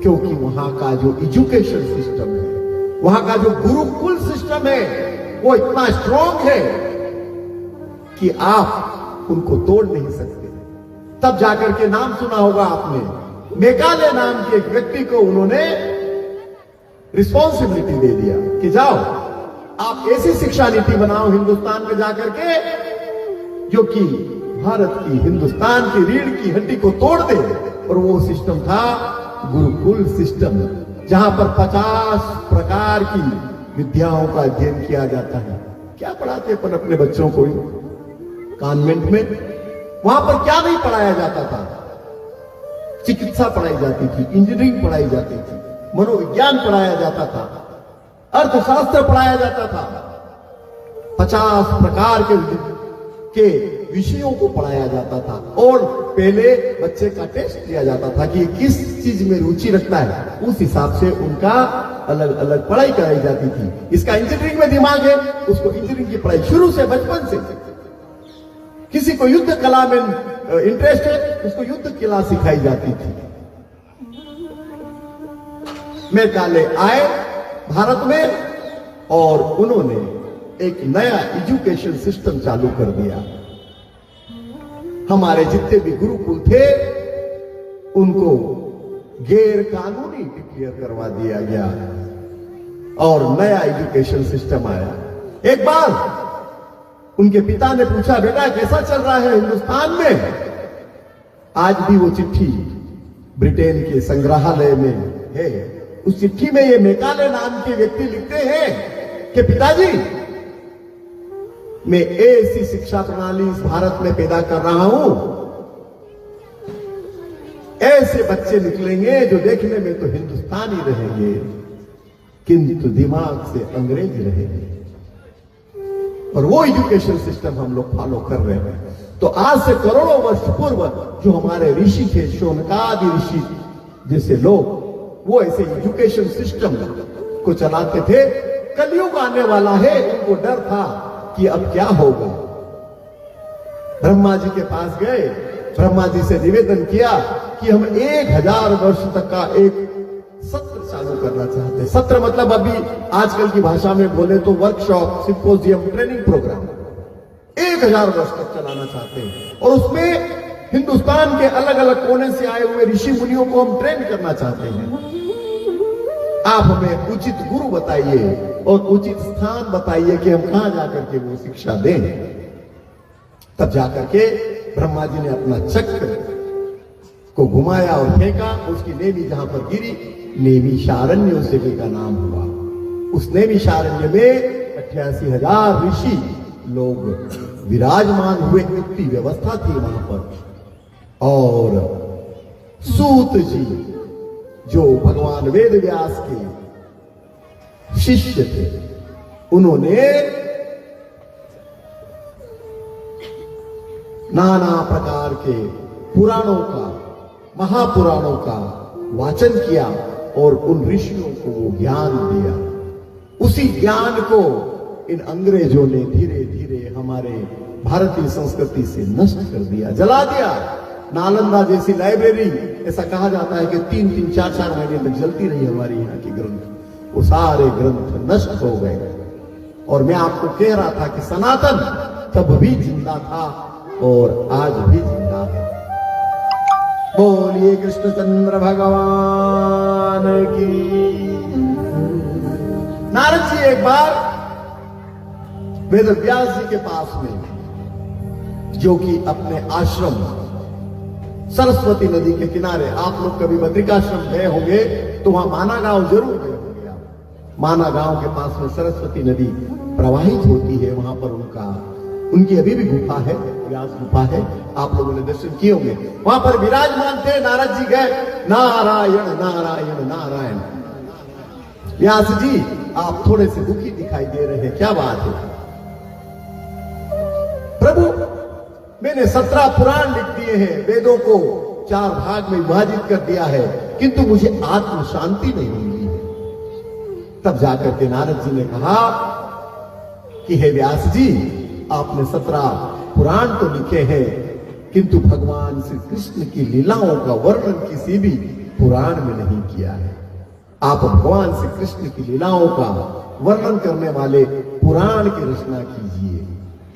क्योंकि वहां का जो एजुकेशन सिस्टम है, वहां का जो गुरुकुल सिस्टम है, वो इतना स्ट्रांग है कि आप उनको तोड़ नहीं सकते। तब जाकर के नाम सुना होगा आपने, मेकाले नाम के एक व्यक्ति को उन्होंने रिस्पॉन्सिबिलिटी दे दिया कि जाओ आप ऐसी शिक्षा नीति बनाओ हिंदुस्तान में जाकर के, जो कि भारत की, हिंदुस्तान की रीढ़ की हड्डी को तोड़ दे। और वो सिस्टम था गुरुकुल सिस्टम, जहां पर 50 प्रकार की विद्याओं का अध्ययन किया जाता है। क्या पढ़ाते अपन अपने बच्चों को कॉन्वेंट में? वहां पर क्या नहीं पढ़ाया जाता था? चिकित्सा पढ़ाई जाती थी, इंजीनियरिंग पढ़ाई जाती थी, मनोविज्ञान पढ़ाया जाता था, अर्थशास्त्र पढ़ाया जाता था, 50 प्रकार के विषयों को पढ़ाया जाता था। और पहले बच्चे का टेस्ट लिया जाता था कि किस चीज में रुचि रखता है, उस हिसाब से उनका अलग अलग पढ़ाई कराई जाती थी। इसका इंजीनियरिंग में दिमाग है, उसको इंजीनियरिंग की पढ़ाई शुरू से, बचपन से। किसी को युद्ध कला में इंटरेस्ट है, उसको युद्ध कला सिखाई जाती थी। मेकाले आए भारत में और उन्होंने एक नया एजुकेशन सिस्टम चालू कर दिया। हमारे जितने भी गुरुकुल थे उनको गैर कानूनी डिक्लेयर करवा दिया गया और नया एजुकेशन सिस्टम आया। एक बार उनके पिता ने पूछा, बेटा कैसा चल रहा है हिंदुस्तान में? आज भी वो चिट्ठी ब्रिटेन के संग्रहालय में है। उस चिट्ठी में ये मेकाले नाम के व्यक्ति लिखते हैं कि पिताजी, मैं ऐसी शिक्षा प्रणाली इस भारत में पैदा कर रहा हूं, ऐसे बच्चे निकलेंगे जो देखने में तो हिंदुस्तानी रहेंगे किंतु दिमाग से अंग्रेज रहेंगे। और वो एजुकेशन सिस्टम हम लोग फॉलो कर रहे हैं। तो आज से करोड़ों वर्ष पूर्व जो हमारे ऋषि थे, शौनकादि ऋषि जैसे लोग, वो ऐसे एजुकेशन सिस्टम को चलाते थे। कलयुग आने वाला है, उनको डर था कि अब क्या होगा। ब्रह्मा जी के पास गए, ब्रह्मा जी से निवेदन किया कि हम 1000 वर्ष तक का एक सत्र चालू करना चाहते हैं। सत्र मतलब अभी आजकल की भाषा में बोले तो वर्कशॉप, सिंपोजियम, ट्रेनिंग प्रोग्राम 1000 वर्ष तक चलाना चाहते हैं। और उसमें हिंदुस्तान के अलग अलग कोने से आए हुए ऋषि मुनियों को हम ट्रेन करना चाहते हैं। आप हमें उचित गुरु बताइए और उचित स्थान बताइए कि हम कहां जाकर के वो शिक्षा दें। तब जाकर के ब्रह्मा जी ने अपना चक्र को घुमाया और फेंका। उसकी नेमी जहां पर गिरी, नेमी शारण्य उस जगह का नाम हुआ। उस नेमी शारण्य में 88,000 ऋषि लोग विराजमान हुए। इतनी व्यवस्था थी वहां पर। और सूत जी जो भगवान वेद व्यास के शिष्य थे, उन्होंने नाना प्रकार के पुराणों का, महापुराणों का वाचन किया और उन ऋषियों को वो ज्ञान दिया। उसी ज्ञान को इन अंग्रेजों ने धीरे धीरे हमारे भारतीय संस्कृति से नष्ट कर दिया, जला दिया। नालंदा जैसी लाइब्रेरी, ऐसा कहा जाता है कि 3-3, 4-4 महीने तक जलती रही हमारी यहाँ की ग्रंथ। वो सारे ग्रंथ नष्ट हो गए। और मैं आपको कह रहा था कि सनातन तब भी जिंदा था और आज भी जिंदा है। बोलिए कृष्णचंद्र भगवान की। नारद जी एक बार वेद व्यास जी के पास में, जो कि अपने आश्रम सरस्वती नदी के किनारे, आप लोग कभी बद्रिकाश्रम गए होंगे तो वहां माना गांव जरूर गए होंगे आप। माना गांव के पास में सरस्वती नदी प्रवाहित होती है, वहां पर उनकी अभी भी गुफा है, व्यास गुफा है, आप लोगों ने दर्शन किए होंगे। वहां पर विराजमान थे, नारद जी गए, नारायण नारायण नारायण। व्यास जी आप थोड़े से दुखी दिखाई दे रहे हैं, क्या बात है? प्रभु मैंने 17 पुराण लिख दिए हैं, वेदों को 4 भाग में विभाजित कर दिया है, किंतु मुझे आत्म शांति नहीं मिली है। तब जाकर के नारद जी ने कहा कि हे व्यास जी, आपने 17 पुराण तो लिखे हैं, किंतु भगवान श्री कृष्ण की लीलाओं का वर्णन किसी भी पुराण में नहीं किया है। आप भगवान श्री कृष्ण की लीलाओं का वर्णन करने वाले पुराण की रचना कीजिए,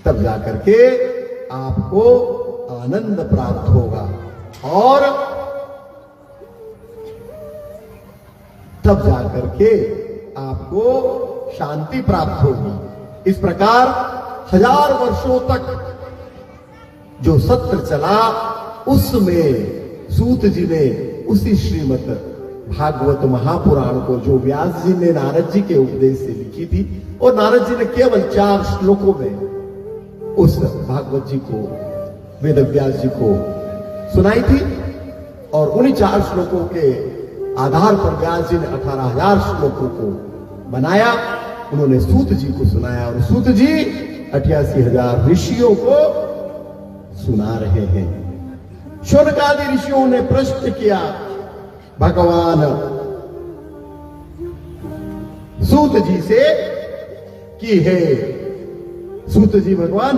तब जाकर के आपको आनंद प्राप्त होगा और तब जाकर के आपको शांति प्राप्त होगी। इस प्रकार 1000 वर्षों तक जो सत्र चला, उसमें सूत जी ने उसी श्रीमद् भागवत महापुराण को, जो व्यास जी ने नारद जी के उपदेश से लिखी थी, और नारद जी ने केवल 4 श्लोकों में उस भागवत जी को, वेद व्यास जी को सुनाई थी, और उन्हीं 4 श्लोकों के आधार पर व्यास जी ने 18,000 श्लोकों को बनाया। उन्होंने सूत जी को सुनाया, और सूत जी 88,000 ऋषियों को सुना रहे हैं। शौनकादि ऋषियों ने प्रश्न किया भगवान सूत जी से कि हे सूत जी भगवान,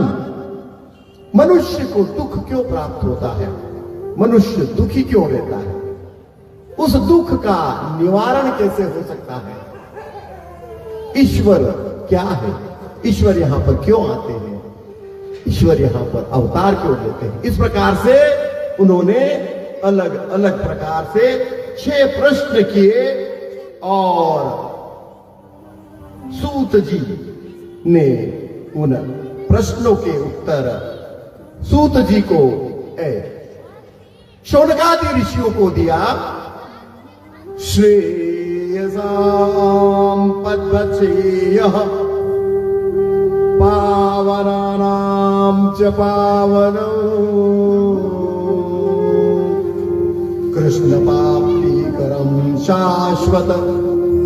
मनुष्य को दुख क्यों प्राप्त होता है? मनुष्य दुखी क्यों रहता है? उस दुख का निवारण कैसे हो सकता है? ईश्वर क्या है? ईश्वर यहां पर क्यों आते हैं? ईश्वर यहां पर अवतार क्यों लेते हैं? इस प्रकार से उन्होंने अलग अलग प्रकार से 6 प्रश्न किए, और सूत जी ने उन प्रश्नों के उत्तर सूत जी को शौनकादि ऋषियों को दिया। श्रेयसां पद्मश्रेयः पावनानां च पावनौ कृष्णप्राप्तिकरं शाश्वत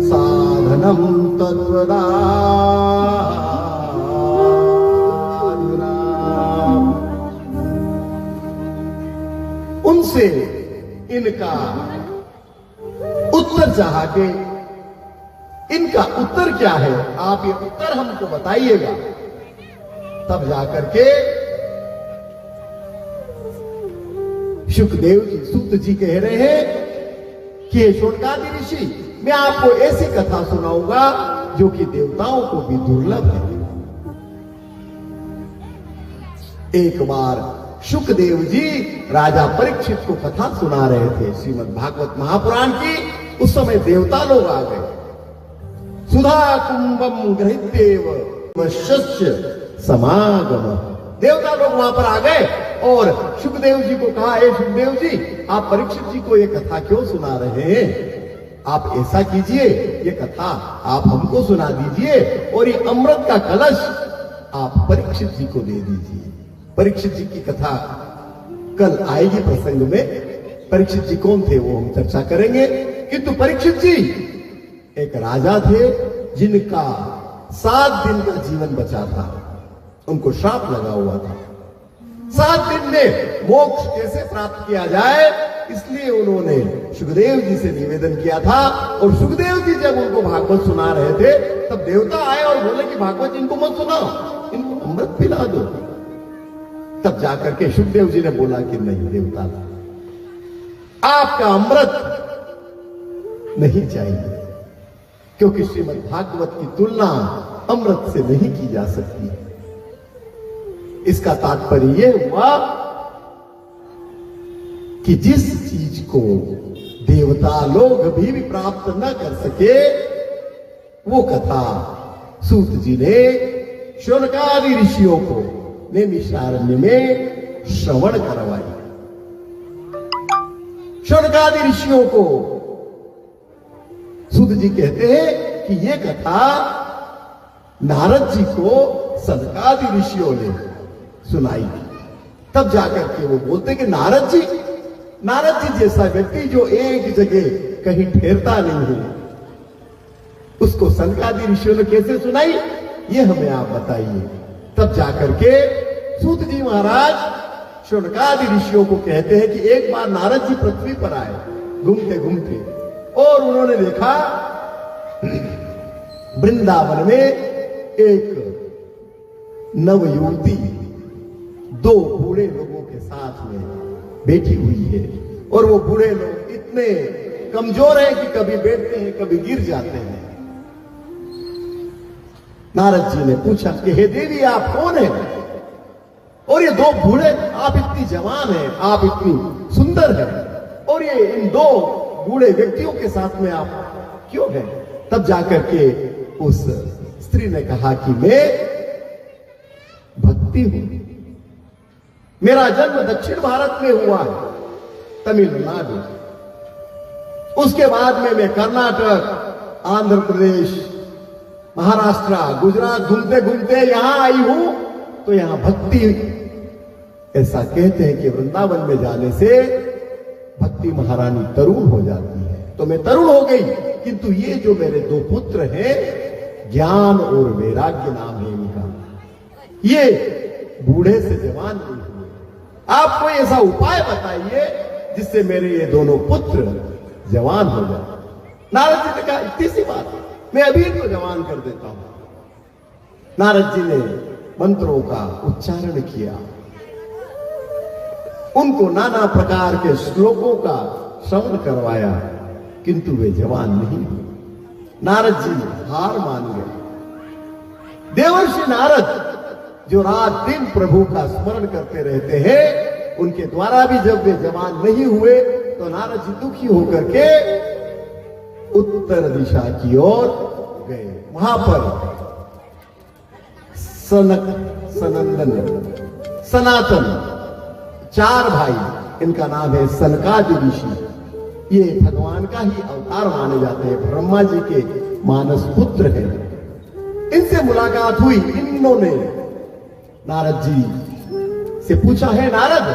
साधनं तद्वदाधुना। उनसे इनका उत्तर चाहा कि इनका उत्तर क्या है, आप ये उत्तर हमको बताइएगा। तब जाकर के शुकदेव जी, सूत जी कह रहे हैं कि शौनकादि ऋषि, मैं आपको ऐसी कथा सुनाऊंगा जो कि देवताओं को भी दुर्लभ है। एक बार शुकदेव जी राजा परीक्षित को कथा सुना रहे थे श्रीमद् भागवत महापुराण की। उस समय देवता लोग आ गए। सुधा कुंभम गृहीत्येव शस्य समागम। देवता लोग वहां पर आ गए और शुकदेव जी को कहा, ए शुकदेव जी, आप परीक्षित जी को ये कथा क्यों सुना रहे हैं? आप ऐसा कीजिए, ये कथा आप हमको सुना दीजिए, और ये अमृत का कलश आप परीक्षित जी को दे दीजिए। परीक्षित जी की कथा कल आएगी प्रसंग में। परीक्षित जी कौन थे वो हम चर्चा करेंगे, किंतु परीक्षित जी एक राजा थे जिनका 7 दिन का जीवन बचा था। उनको श्राप लगा हुआ था। 7 दिन में मोक्ष कैसे प्राप्त किया जाए, इसलिए उन्होंने सुखदेव जी से निवेदन किया था। और सुखदेव जी जब उनको भागवत सुना रहे थे, तब देवता आए और बोले कि भागवत इनको मत सुनाओ, इनको अमृत पिला दो। तब जाकर के सुखदेव जी ने बोला कि नहीं देवता, आपका अमृत नहीं चाहिए, क्योंकि श्रीमद् भागवत की तुलना अमृत से नहीं की जा सकती। इसका तात्पर्य यह हुआ कि जिस चीज को देवता लोग भी प्राप्त न कर सके, वो कथा सूत जी ने शौनकादि ऋषियों को नैमिषारण्य में श्रवण करवाई। शौनकादि ऋषियों को सूत जी कहते हैं कि ये कथा नारद जी को सनकादि ऋषियों ने सुनाई। तब जाकर के वो बोलते कि नारद जी जैसा व्यक्ति जो एक जगह कहीं ठहरता नहीं है, उसको सनकादि ऋषियों ने कैसे सुनाई, ये हमें आप बताइए। तब जाकर के सूत जी महाराज शौनकादि ऋषियों को कहते हैं कि एक बार नारद जी पृथ्वी पर आए घूमते घूमते, और उन्होंने देखा वृंदावन में एक नव युवती दो बूढ़े लोगों के साथ में बैठी हुई है, और वो बूढ़े लोग इतने कमजोर हैं कि कभी बैठते हैं कभी गिर जाते हैं। नारद जी ने पूछा कि हे देवी आप कौन हैं, और ये दो बूढ़े, आप इतनी जवान हैं, आप इतनी सुंदर हैं, और ये इन दो बूढ़े व्यक्तियों के साथ में आप क्यों हैं? तब जाकर के उस स्त्री ने कहा कि मैं भक्ति हूं, मेरा जन्म दक्षिण भारत में हुआ है, तमिलनाडु, उसके बाद में मैं कर्नाटक, आंध्र प्रदेश, महाराष्ट्र, गुजरात घूमते घूमते यहां आई हूं। तो यहां भक्ति, ऐसा कहते हैं कि वृंदावन में जाने से भक्ति महारानी तरुण हो जाती है, तो मैं तरुण हो गई, किंतु ये जो मेरे दो पुत्र हैं, ज्ञान और वैराग्य नाम है इनका, ये बूढ़े से जवान नहीं हुए। आप कोई ऐसा उपाय बताइए जिससे मेरे ये दोनों पुत्र जवान हो जाए। नारद जी ने कहा इतनी सी बात है, मैं अभी इनको जवान कर देता हूं। नारद जी ने मंत्रों का उच्चारण किया, उनको नाना प्रकार के श्लोकों का श्रवण करवाया, किंतु वे जवान नहीं हुए। नारद जी हार मान गए। देवर्षि नारद जो रात दिन प्रभु का स्मरण करते रहते हैं, उनके द्वारा भी जब वे जवान नहीं हुए तो नारद जी दुखी होकर के उत्तर दिशा की ओर गए। वहां पर सनक, सनंदन, सनातन, चार भाई, इनका नाम है सनकादि ऋषि, ये भगवान का ही अवतार माने जाते हैं, ब्रह्मा जी के मानस पुत्र हैं। इनसे मुलाकात हुई। इन्होंने नारद जी से पूछा, है नारद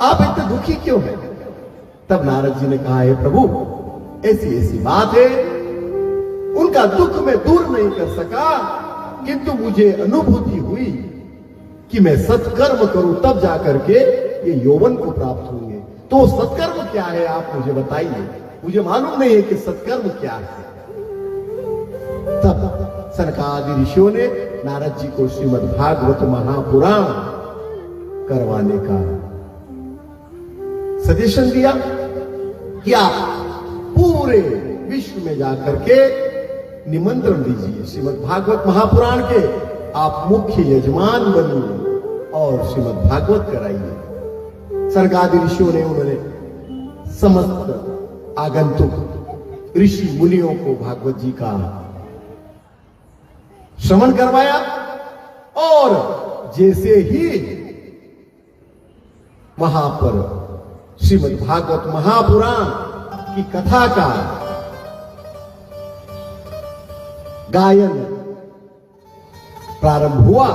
आप इतने दुखी क्यों हैं? तब नारद जी ने कहा, है प्रभु ऐसी ऐसी बात है, उनका दुख मैं दूर नहीं कर सका, किंतु मुझे अनुभूति हुई कि मैं सत्कर्म करूं तब जाकर के ये यौवन को प्राप्त होंगे। तो सत्कर्म क्या है आप मुझे बताइए, मुझे मालूम नहीं है कि सत्कर्म क्या है। तब सनकादि ऋषियों ने नारद जी को श्रीमद् भागवत महापुराण करवाने का सजेशन दिया कि आप पूरे विश्व में जाकर के निमंत्रण दीजिए, श्रीमद् भागवत महापुराण के आप मुख्य यजमान बनिए और श्रीमद् भागवत कराइए। सनकादि ऋषियों ने उन्होंने समस्त आगंतुक ऋषि मुनियों को भागवत जी का श्रवण करवाया, और जैसे ही वहां पर श्रीमद् भागवत महापुराण की कथा का गायन प्रारंभ हुआ,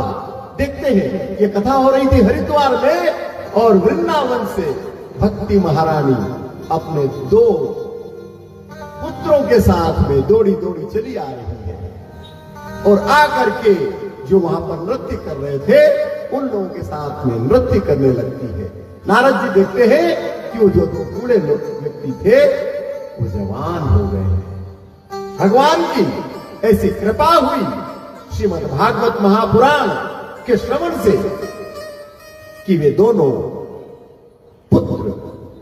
देखते हैं ये कथा हो रही थी हरिद्वार में, और वृंदावन से भक्ति महारानी अपने दो पुत्रों के साथ में दौड़ी दौड़ी चली आ रही है, और आकर के जो वहां पर नृत्य कर रहे थे उन लोगों के साथ में नृत्य करने लगती है। नारद जी देखते हैं कि वो जो बूढ़े व्यक्ति थे वो जवान हो गए हैं। भगवान की ऐसी कृपा हुई श्रीमद् भागवत महापुराण के श्रवण से कि वे दोनों पुत्र,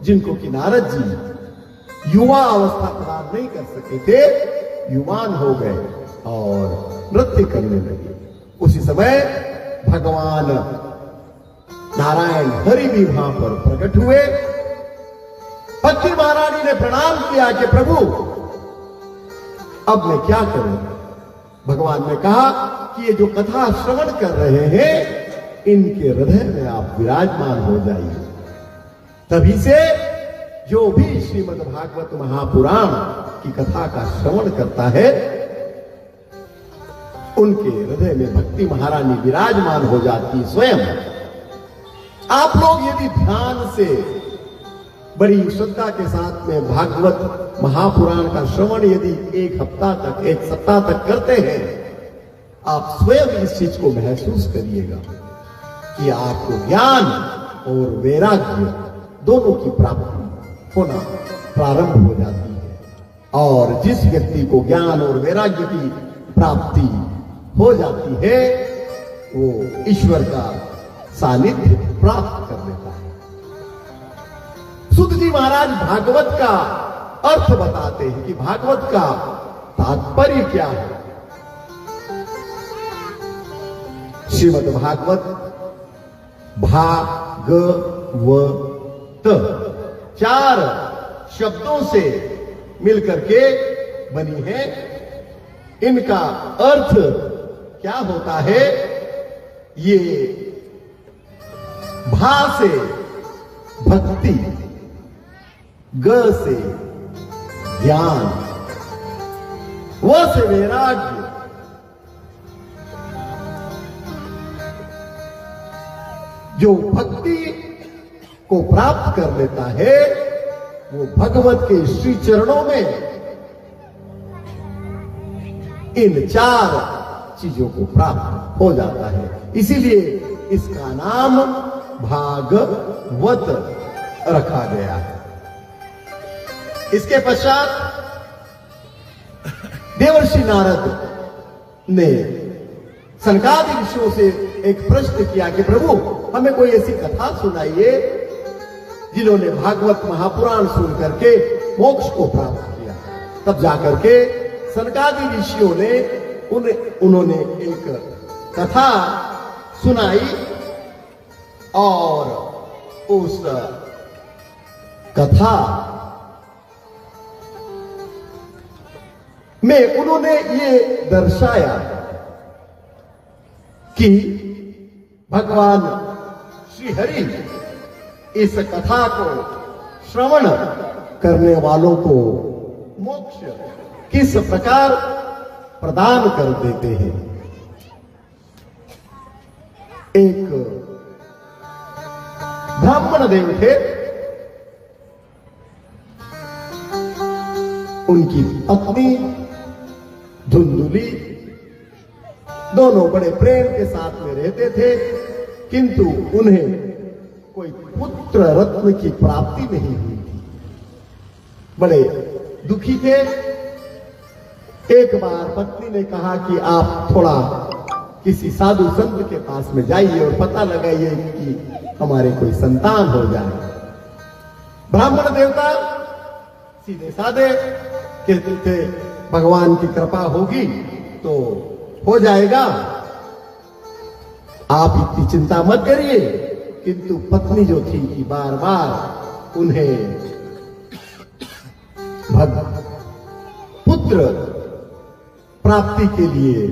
जिनको कि नारद जी युवा अवस्था प्रदान नहीं कर सके थे, युवान हो गए और नृत्य करने लगे। उसी समय भगवान नारायण हरि भी वहां पर प्रकट हुए। भक्ति महारानी ने प्रणाम किया कि प्रभु अब मैं क्या करूं? भगवान ने कहा कि ये जो कथा श्रवण कर रहे हैं इनके हृदय में आप विराजमान हो जाइए। तभी से जो भी श्रीमद् भागवत महापुराण की कथा का श्रवण करता है उनके हृदय में भक्ति महारानी विराजमान हो जाती स्वयं। आप लोग यदि ध्यान से बड़ी श्रद्धा के साथ में भागवत महापुराण का श्रवण यदि एक हफ्ता तक, एक सप्ताह तक करते हैं, आप स्वयं इस चीज को महसूस करिएगा कि आपको ज्ञान और वैराग्य दोनों की प्राप्ति होना प्रारंभ हो जाती है। और जिस व्यक्ति को ज्ञान और वैराग्य की प्राप्ति हो जाती है, वो ईश्वर का सानिध्य प्राप्त कर लेता है। सुत जी महाराज भागवत का अर्थ बताते हैं कि भागवत का तात्पर्य क्या है। श्रीमद् भागवत भागवत 4 शब्दों से मिलकर के बनी है। इनका अर्थ क्या होता है? ये भा से भक्ति, ग से ज्ञान, व से वैराग्य, जो भक्ति को प्राप्त कर लेता है वो भगवत के श्री चरणों में इन 4 चीजों को प्राप्त हो जाता है। इसीलिए इसका नाम भागवत रखा गया है। इसके पश्चात देवर्षि नारद ने सनकादि ऋषियों से एक प्रश्न किया कि प्रभु, हमें कोई ऐसी कथा सुनाइए जिन्होंने भागवत महापुराण सुन करके मोक्ष को प्राप्त किया। तब जाकर के सनकादि ऋषियों ने उन्होंने एक कथा सुनाई और उस कथा में उन्होंने ये दर्शाया कि भगवान श्री हरि इस कथा को श्रवण करने वालों को मोक्ष किस प्रकार प्रदान कर देते हैं। एक ब्राह्मण देव थे, उनकी पत्नी धुंधुली, दोनों बड़े प्रेम के साथ में रहते थे, किंतु उन्हें कोई पुत्र रत्न की प्राप्ति नहीं हुई थी। बड़े दुखी थे। एक बार पत्नी ने कहा कि आप थोड़ा किसी साधु संत के पास में जाइए और पता लगाइए कि हमारे कोई संतान हो जाए। ब्राह्मण देवता सीधे साधे कहते थे, भगवान की कृपा होगी तो हो जाएगा, आप इतनी चिंता मत करिए। किंतु पत्नी जो थी कि बार बार उन्हें पुत्र प्राप्ति के लिए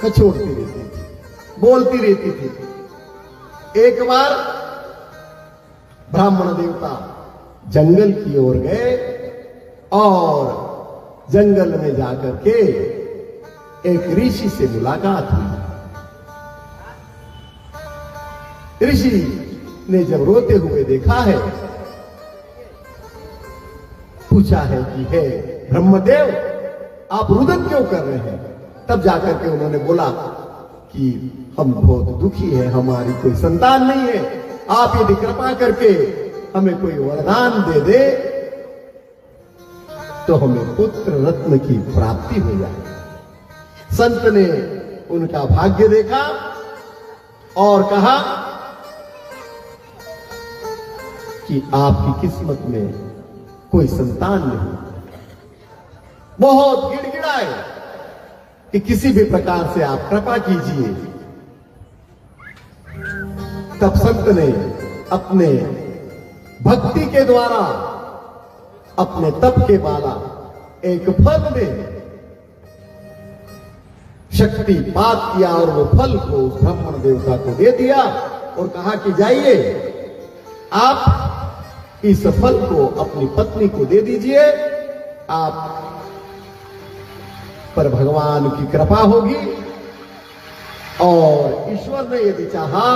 कछोड़ती रहती थी, बोलती रहती थी। एक बार ब्राह्मण देवता जंगल की ओर गए और जंगल में जाकर के एक ऋषि से मुलाकात हुई। ऋषि ने जब रोते हुए देखा है, पूछा है कि हे ब्रह्मदेव, आप रुदन क्यों कर रहे हैं? तब जाकर के उन्होंने बोला कि हम बहुत दुखी हैं, हमारी कोई संतान नहीं है, आप यदि कृपा करके हमें कोई वरदान दे दे तो हमें पुत्र रत्न की प्राप्ति हो जाए। संत ने उनका भाग्य देखा और कहा कि आपकी किस्मत में कोई संतान नहीं। बहुत गिड़गिड़ाए कि किसी भी प्रकार से आप कृपा कीजिए। तब संत ने अपने भक्ति के द्वारा, अपने तप के द्वारा एक फल में शक्ति पात किया और वो फल को उस ब्राह्मण देवता को दे दिया और कहा कि जाइए, आप इस फल को अपनी पत्नी को दे दीजिए, आप पर भगवान की कृपा होगी और ईश्वर ने यदि चाहा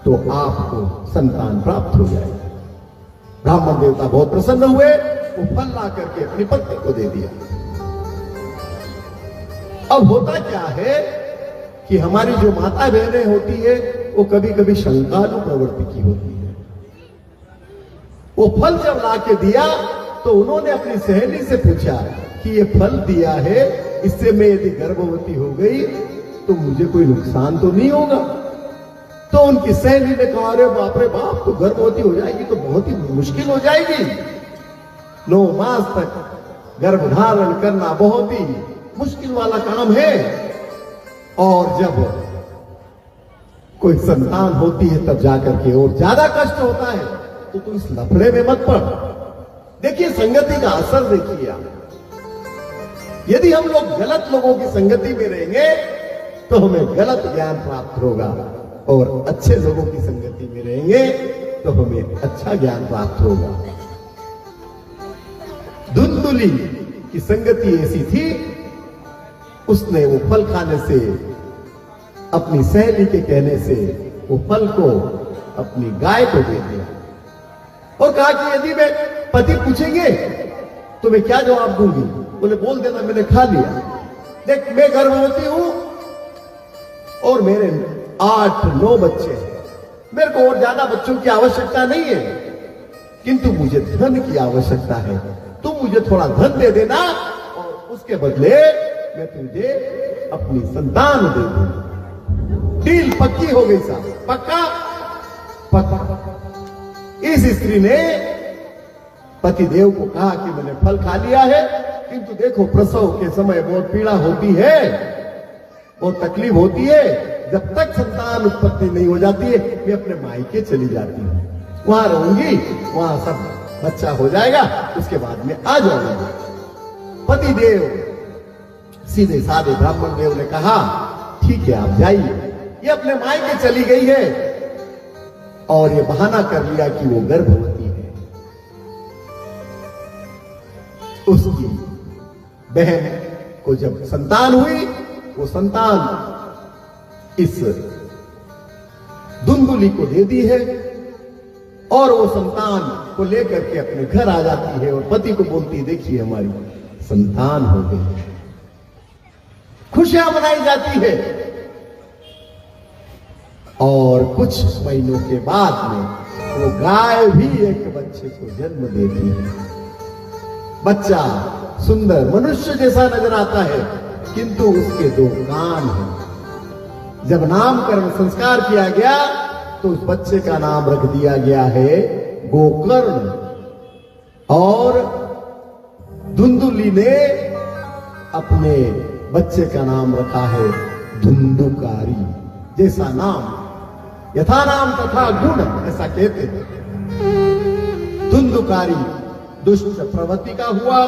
तो आपको संतान प्राप्त हो जाएगी। ब्राह्मण देवता बहुत प्रसन्न हुए, वो फल ला करके अपनी पत्नी को दे दिया। अब होता क्या है कि हमारी जो माता बहनें होती है वो कभी कभी शंकालु प्रवृत्ति की होती है। वो फल जब ला के दिया तो उन्होंने अपनी सहेली से पूछा कि ये फल दिया है, इससे मैं यदि गर्भवती हो गई तो मुझे कोई नुकसान तो नहीं होगा? तो उनकी सहेली ने कहा, अरे बाप रे बाप, तो गर्भवती हो जाएगी तो बहुत ही मुश्किल हो जाएगी। 9 मास तक गर्भ धारण करना बहुत ही मुश्किल वाला काम है, और जब कोई संतान होती है तब जाकर के और ज्यादा कष्ट होता है। तो तुम इस लफड़े में मत पड़। देखिए संगति का असर देखिए आप। यदि हम लोग गलत लोगों की संगति में रहेंगे तो हमें गलत ज्ञान प्राप्त होगा, और अच्छे लोगों की संगति में रहेंगे तो हमें अच्छा ज्ञान प्राप्त होगा। धुंधुली की संगति ऐसी थी, उसने वो फल खाने से, अपनी सहेली के कहने से वो फल को अपनी गाय को दे दिया और कहा कि यदि मैं पति पूछेंगे तो मैं क्या जवाब दूंगी? बोले बोल देना मैंने खा लिया। देख मैं गर्भवती हूं और मेरे 8-9 बच्चे हैं, मेरे को और ज्यादा बच्चों की आवश्यकता नहीं है, किंतु मुझे धन की आवश्यकता है। तुम मुझे थोड़ा धन दे देना और उसके बदले मैं तुझे अपनी संतान दे दूंगा। डील पक्की हो गई साहब, पक्का पक्का। इस स्त्री ने पतिदेव को कहा कि मैंने फल खा लिया है, किंतु देखो प्रसव के समय बहुत पीड़ा होती है, बहुत तकलीफ होती है, जब तक संतान उत्पत्ति नहीं हो जाती है मैं अपने मायके चली जाती हूं, वहां रहूंगी, वहां सब बच्चा हो जाएगा, उसके बाद में आ जाऊंगी। पतिदेव सीधे साधे ब्राह्मण देव ने कहा ठीक है आप जाइए। ये अपने मायके चली गई है और ये बहाना कर लिया कि वो गर्भवती है। उसकी बहन को जब संतान हुई, वो संतान इस धुंधुली को दे दी है और वो संतान को लेकर के अपने घर आ जाती है और पति को बोलती है देखिए हमारी संतान हो गई। खुशियां मनाई जाती है और कुछ महीनों के बाद में वो गाय भी एक बच्चे को जन्म देती है। बच्चा सुंदर मनुष्य जैसा नजर आता है, किंतु उसके 2 कान हैं। जब नामकरण संस्कार किया गया तो उस बच्चे का नाम रख दिया गया है गोकर्ण, और धुंधुली ने अपने बच्चे का नाम रखा है धुंधुकारी। जैसा नाम यथा नाम तथा गुण, ऐसा कहते हैं। धुंधुकारी दुष्ट प्रवृत्ति का हुआ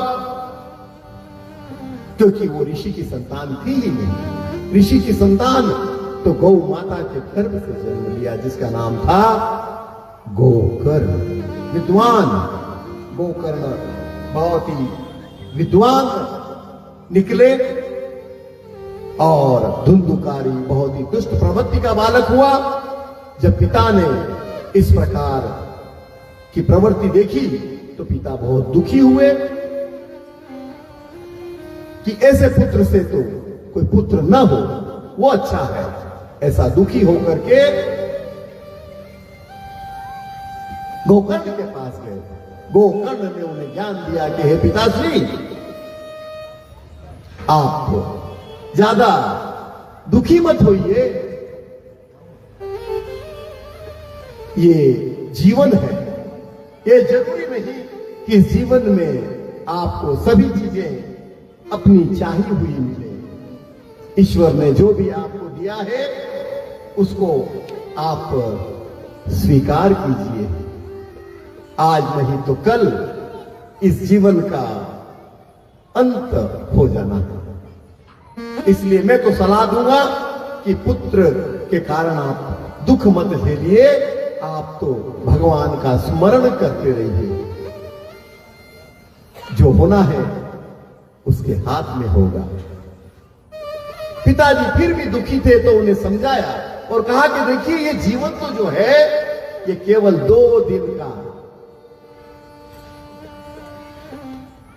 क्योंकि वो ऋषि की संतान थी ही नहीं। ऋषि की संतान तो गौ माता के गर्भ से जन्म लिया, जिसका नाम था गोकर्ण। विद्वान गोकर्ण बहुत ही विद्वान निकले और धुंधुकारी बहुत ही दुष्ट प्रवृत्ति का बालक हुआ। जब पिता ने इस प्रकार की प्रवृत्ति देखी तो पिता बहुत दुखी हुए कि ऐसे पुत्र से तो कोई पुत्र न हो, वो अच्छा है। ऐसा दुखी होकर के गोकर्ण के पास गए। गोकर्ण ने उन्हें ज्ञान दिया कि हे पिताश्री, आप ज्यादा दुखी मत होइए, ये जीवन है। ये जरूरी नहीं कि इस जीवन में आपको सभी चीजें अपनी चाही हुई मिले। ईश्वर ने जो भी आपको दिया है उसको आप स्वीकार कीजिए। आज नहीं तो कल इस जीवन का अंत हो जाना है। इसलिए मैं तो सलाह दूंगा कि पुत्र के कारण आप दुख मत झेलिए, आप तो भगवान का स्मरण करते रहिए। जो होना है उसके हाथ में होगा। पिताजी फिर भी दुखी थे तो उन्हें समझाया और कहा कि देखिए ये जीवन तो जो है ये केवल 2 दिन का,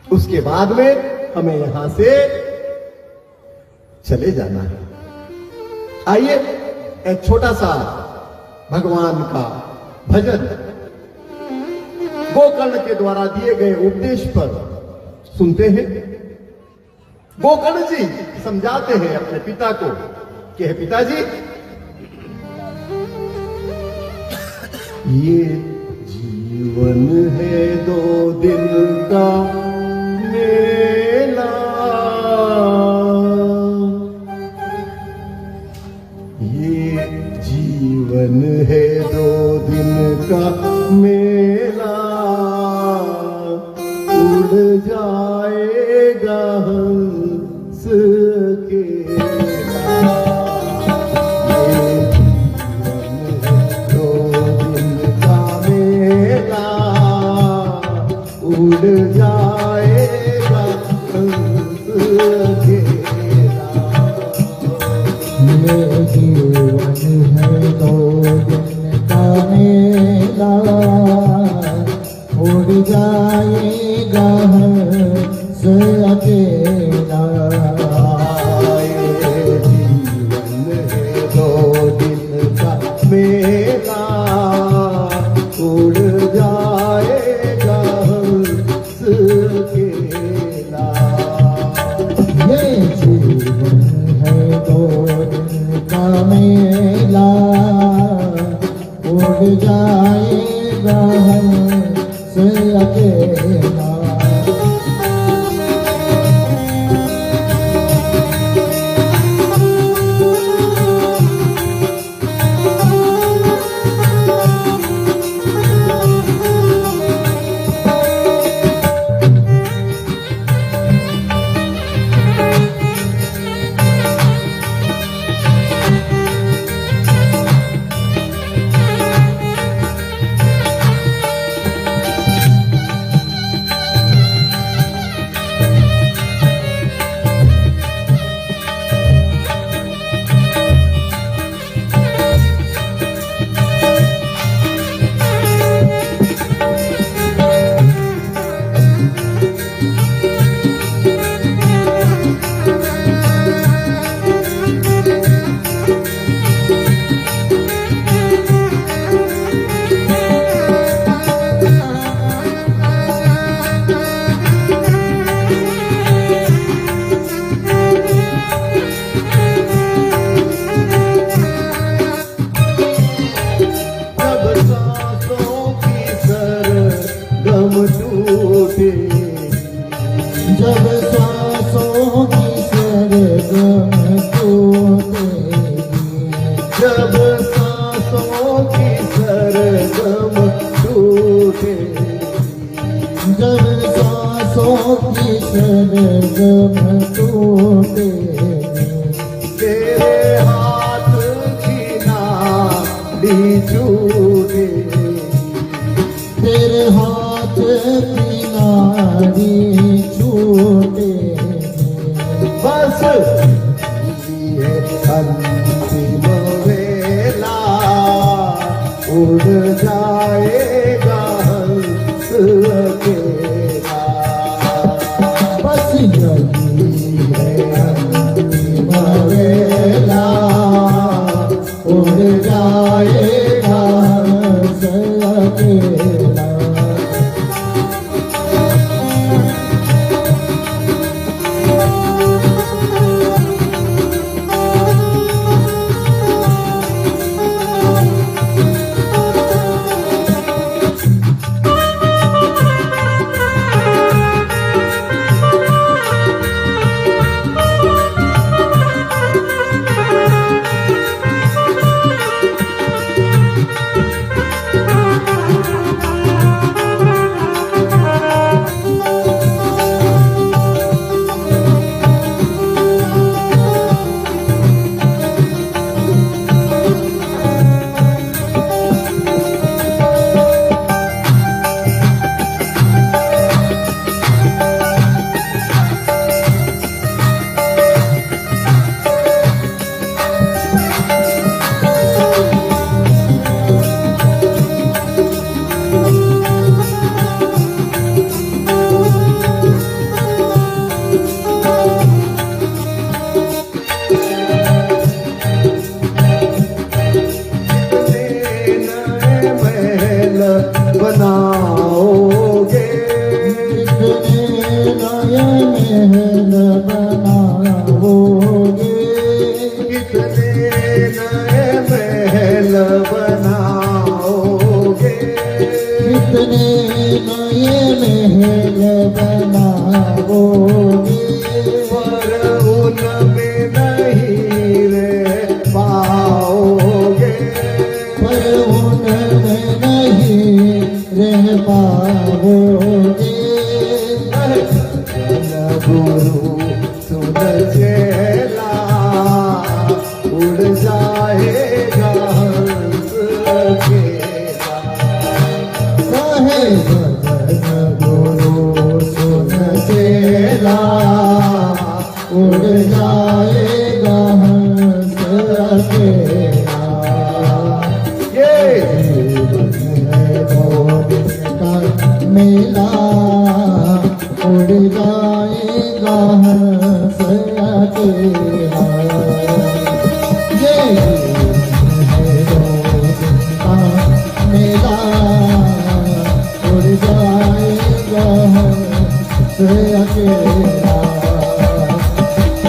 उसके बाद में हमें यहां से चले जाना है। आइए एक छोटा सा भगवान का भजन गोकर्ण के द्वारा दिए गए उपदेश पर सुनते हैं। गोकर्ण जी समझाते हैं अपने पिता को कि हे पिताजी, ये जीवन है 2 दिन का मेला, ये जीवन है 2 दिन का मेला, उड़ जाएगा हंस के उड़ जाएगा हंस घेरा। ये जीवन है 2 दिन का मेला, उड़ जाएगा हंस अकेला। ये जीवन है 2 दिन का मेला, उड़ जाएगा हंस घेरा। ये जीवन है 2 दिन का मेला, उड़ जाएगा हंस अकेला। जब सांसों की सरगम टूटेगी, जब सांसों की सरगम टूटेगी, जब सांसों की सरगम टूटेगी, तेरे हाथ की नाड़ी छूटेगी, तेरे हाथ की नाड़ी छूटेगी। बस ये अंतिम वेला, उड़ जाएगा हंस अकेला। बस यही है अंतिम वेला, उड़ जाएगा हंस अकेला। गुरु सुन चेला उड़ जाएगा हंस अकेला। कहे भजन गुरु सुन चेला उड़ जाएगा हंस अकेला। ये जीवन है दो दिन का मेला उड़ जाएगा हंस अकेला। ये जीवन है दो दिन का मेला उड़ जाएगा हंस अकेला।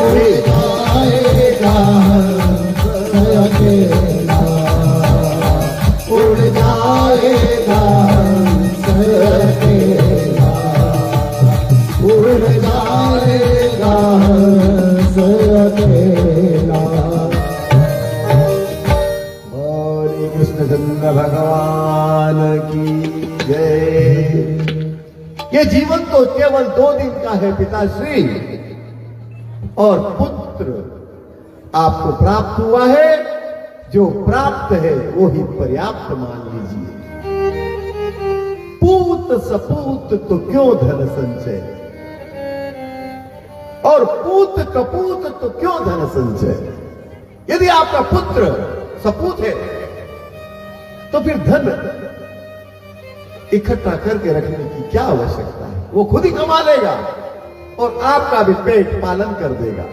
उड़ जाएगा हंस अकेला। उड़ जाएगा हंस अकेला। उड़ जाएगा हंस अकेला। हरे कृष्ण चंद्र भगवान की जय। ये जीवन तो केवल 2 दिन का है पिताश्री, और पुत्र आपको प्राप्त हुआ है। जो प्राप्त है वो ही पर्याप्त मान लीजिए। पूत सपूत तो क्यों धन संचय, और पूत कपूत तो क्यों धन संचय। यदि आपका पुत्र सपूत है तो फिर धन इकट्ठा करके रखने की क्या आवश्यकता है। वो खुद ही कमा लेगा और आपका भी पेट पालन कर देगा।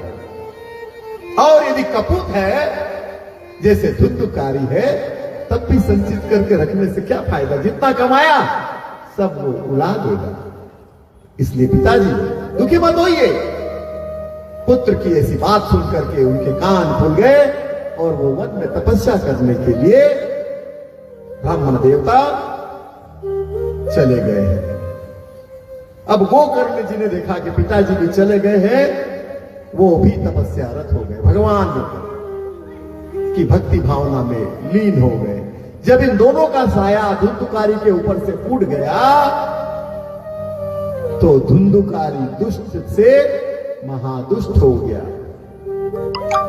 और यदि कपूत है, जैसे धुंधुकारी है, तब भी संचित करके रखने से क्या फायदा। जितना कमाया सब वो उड़ा देगा। इसलिए पिताजी दुखी मत होइए। पुत्र की ऐसी बात सुन करके उनके कान खुल गए और वो वन में तपस्या करने के लिए ब्राह्मण देवता चले गए हैं। अब गोकर्ण जी ने देखा कि पिताजी भी चले गए हैं, वो भी तपस्यारत हो गए, भगवान की भक्ति भावना में लीन हो गए। जब इन दोनों का साया धुंधुकारी के ऊपर से फूट गया तो धुंधुकारी दुष्ट से महादुष्ट हो गया।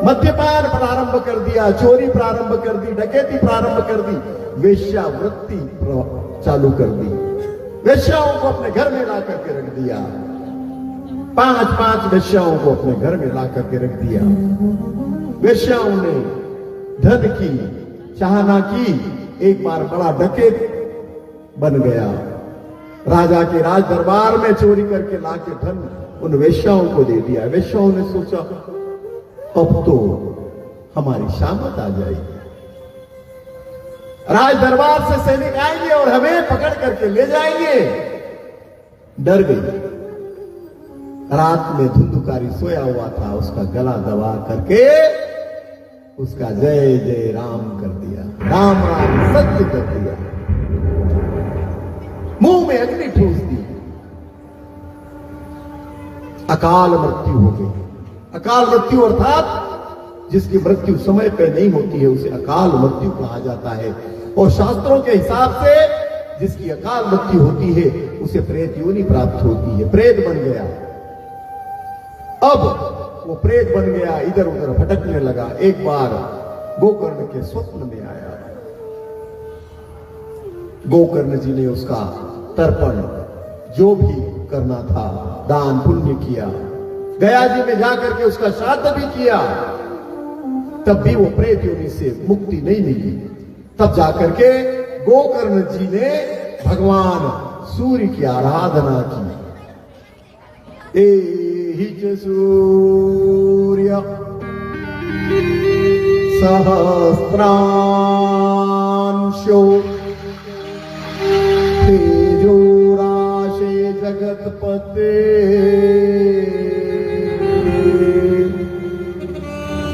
मद्यपान प्रारंभ कर दिया, चोरी प्रारंभ कर दी, डकैती प्रारंभ कर दी, वेश्यावृत्ति चालू कर दी। वेश्याओं को अपने घर में ला करके रख दिया। 5 वेश्याओं को अपने घर में ला करके रख दिया। वेश्याओं ने धन की चाहना की, एक बार बड़ा डकैत बन गया। राजा के राज दरबार में चोरी करके लाके धन उन वेश्याओं को दे दिया। वेश्याओं ने सोचा अब तो हमारी शामत आ जाएगी, राज दरबार से सैनिक आएंगे और हमें पकड़ करके ले जाएंगे। डर गई। रात में धुंधुकारी सोया हुआ था, उसका गला दबा करके उसका जय जय राम कर दिया, राम राम सत्य कर दिया, मुंह में अग्नि ठूस दी। अकाल मृत्यु हो गई। अकाल मृत्यु अर्थात जिसकी मृत्यु समय पे नहीं होती है उसे अकाल मृत्यु कहा जाता है। और शास्त्रों के हिसाब से जिसकी अकाल मृत्यु होती है उसे प्रेत योनि प्राप्त होती है। प्रेत बन गया। अब वो प्रेत बन गया, इधर उधर भटकने लगा। एक बार गोकर्ण के स्वप्न में आया। गोकर्ण जी ने उसका तर्पण जो भी करना था दान पुण्य किया। गया जी में जाकर के उसका श्राद्ध भी किया, तब भी वो प्रेत योनि से मुक्ति नहीं मिली। तब जाकर के गोकर्ण जी ने भगवान सूर्य की आराधना की। एहि च सूर्य सहस्रांशो तेजो राशे जगतपते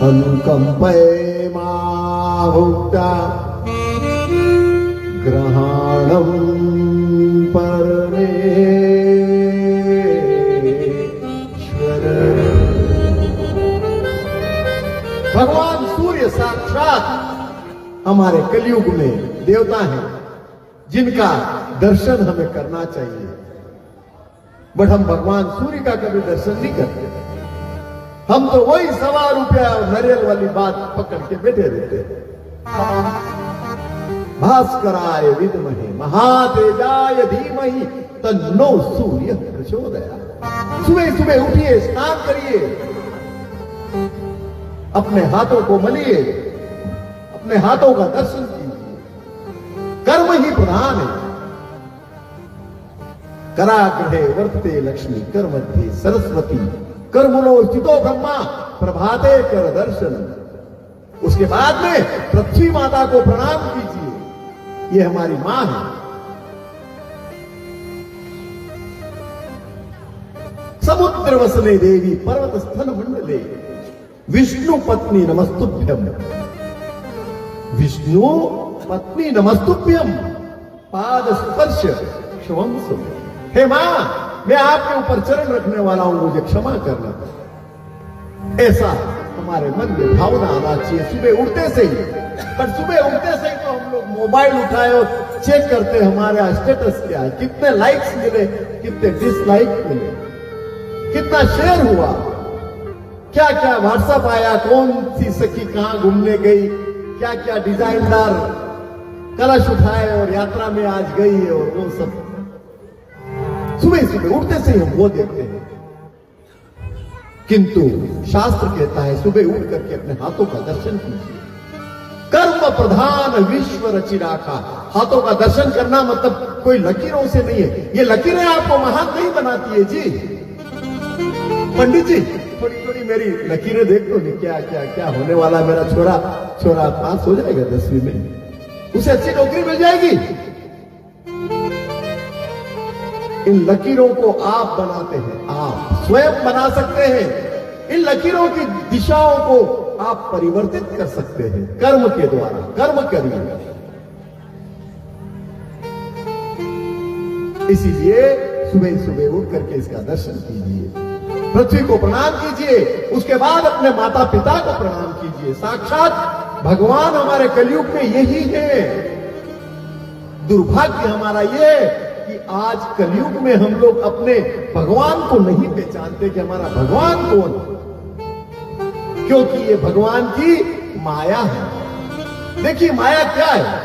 अनुकंपे माहुक्ता ग्रहणम परमेश्वर। भगवान सूर्य साक्षात हमारे कलयुग में देवता हैं जिनका दर्शन हमें करना चाहिए। बट हम भगवान सूर्य का कभी दर्शन नहीं करते। हम तो वही ₹1.25 और नारियल वाली बात पकड़ के बैठे रहते हैं। भास्कराय विद्महे महातेजाय धीमहि तन्नो सूर्य प्रचोदयात्। सुबह सुबह उठिए, स्नान करिए, अपने हाथों को मलिए, अपने हाथों का दर्शन कीजिए। कर्म ही प्रधान है। कराग्रहे वर्तते लक्ष्मी कर्मध्ये सरस्वती कर्मणो स्थितो ब्रह्मा प्रभाते कर दर्शन। उसके बाद में पृथ्वी माता को प्रणाम कीजिए, ये हमारी मां है। समुद्र वसने देवी पर्वत स्थल मंडले विष्णु पत्नी नमस्तुभ्यम। विष्णु पत्नी नमस्तुभ्यम पाद स्पर्श क्षमम सुम। हे मां, मैं आपके ऊपर चरण रखने वाला हूं, मुझे क्षमा करना। ऐसा हमारे मन में भावना आना चाहिए सुबह उठते से ही। पर सुबह उठते से ही तो हम लोग मोबाइल उठाए और चेक करते हैं हमारा स्टेटस क्या है, कितने लाइक्स मिले, कितने डिसलाइक मिले, कितना शेयर हुआ, क्या क्या व्हाट्सएप आया, कौन सी सखी कहां घूमने गई, क्या क्या डिजाइनदार कलश उठाए और यात्रा में आज गई है, और वो सब सुबह सुबह उठते से हम वो देखते हैं। किंतु शास्त्र कहता है सुबह उठ करके अपने हाथों का दर्शन कीजिए। कर्म प्रधान विश्व रचि राखा। हाथों का दर्शन करना मतलब कोई लकीरों से नहीं है। ये लकीरें आपको महान नहीं बनाती है जी। पंडित जी, थोड़ी थोड़ी मेरी लकीरें देख लो, क्या क्या क्या होने वाला। मेरा छोरा पास हो जाएगा 10वीं में, उसे अच्छी नौकरी मिल जाएगी। इन लकीरों को आप बनाते हैं, आप स्वयं बना सकते हैं। इन लकीरों की दिशाओं को आप परिवर्तित कर सकते हैं कर्म के द्वारा। कर्म करिए। इसीलिए सुबह सुबह उठ करके इसका दर्शन कीजिए, पृथ्वी को प्रणाम कीजिए, उसके बाद अपने माता पिता को प्रणाम कीजिए। साक्षात भगवान हमारे कलयुग में यही है। दुर्भाग्य हमारा ये कि आज कलयुग में हम लोग अपने भगवान को नहीं पहचानते कि हमारा भगवान कौन है, क्योंकि ये भगवान की माया है। देखिए माया क्या है,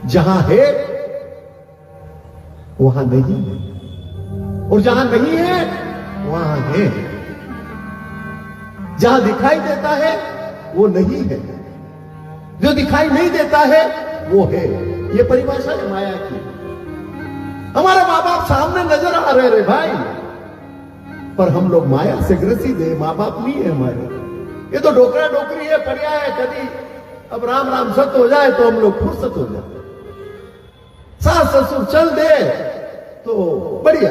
जहां है वहां नहीं है, और जहां नहीं है वहां है। जहां दिखाई देता है वो नहीं है, जो दिखाई नहीं देता है वो है। ये परिभाषा है माया की। हमारे माँ बाप सामने नजर आ रहे रे भाई, पर हम लोग माया से ग्रसित है। माँ बाप नहीं है हमारे, ये तो डोकरा डोकरी है, पर्याय है। कभी अब राम राम सत्य हो जाए तो हम लोग फुर्सत हो जाए। सास ससुर चल दे तो बढ़िया,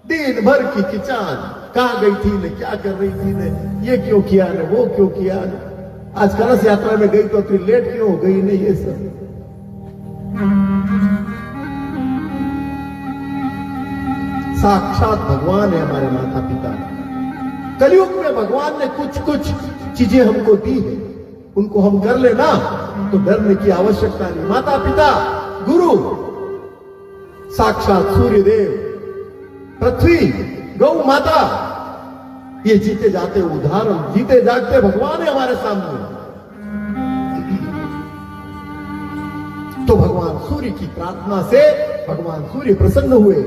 दिन भर की किचान, कहां गई थी ने, क्या कर रही थी ने, ये क्यों किया ने, वो क्यों किया ने, आज कलश यात्रा में गई तो फिर लेट क्यों हो गई ने, ये सब। साक्षात भगवान है हमारे माता पिता। कलयुग में भगवान ने कुछ कुछ चीजें हमको दी है, उनको हम कर लेना तो डरने की आवश्यकता नहीं। माता पिता, गुरु, साक्षात सूर्यदेव, पृथ्वी, गौ माता, ये जीते जाते उदाहरण, जीते जागते भगवान है हमारे सामने। तो भगवान सूर्य की प्रार्थना से भगवान सूर्य प्रसन्न हुए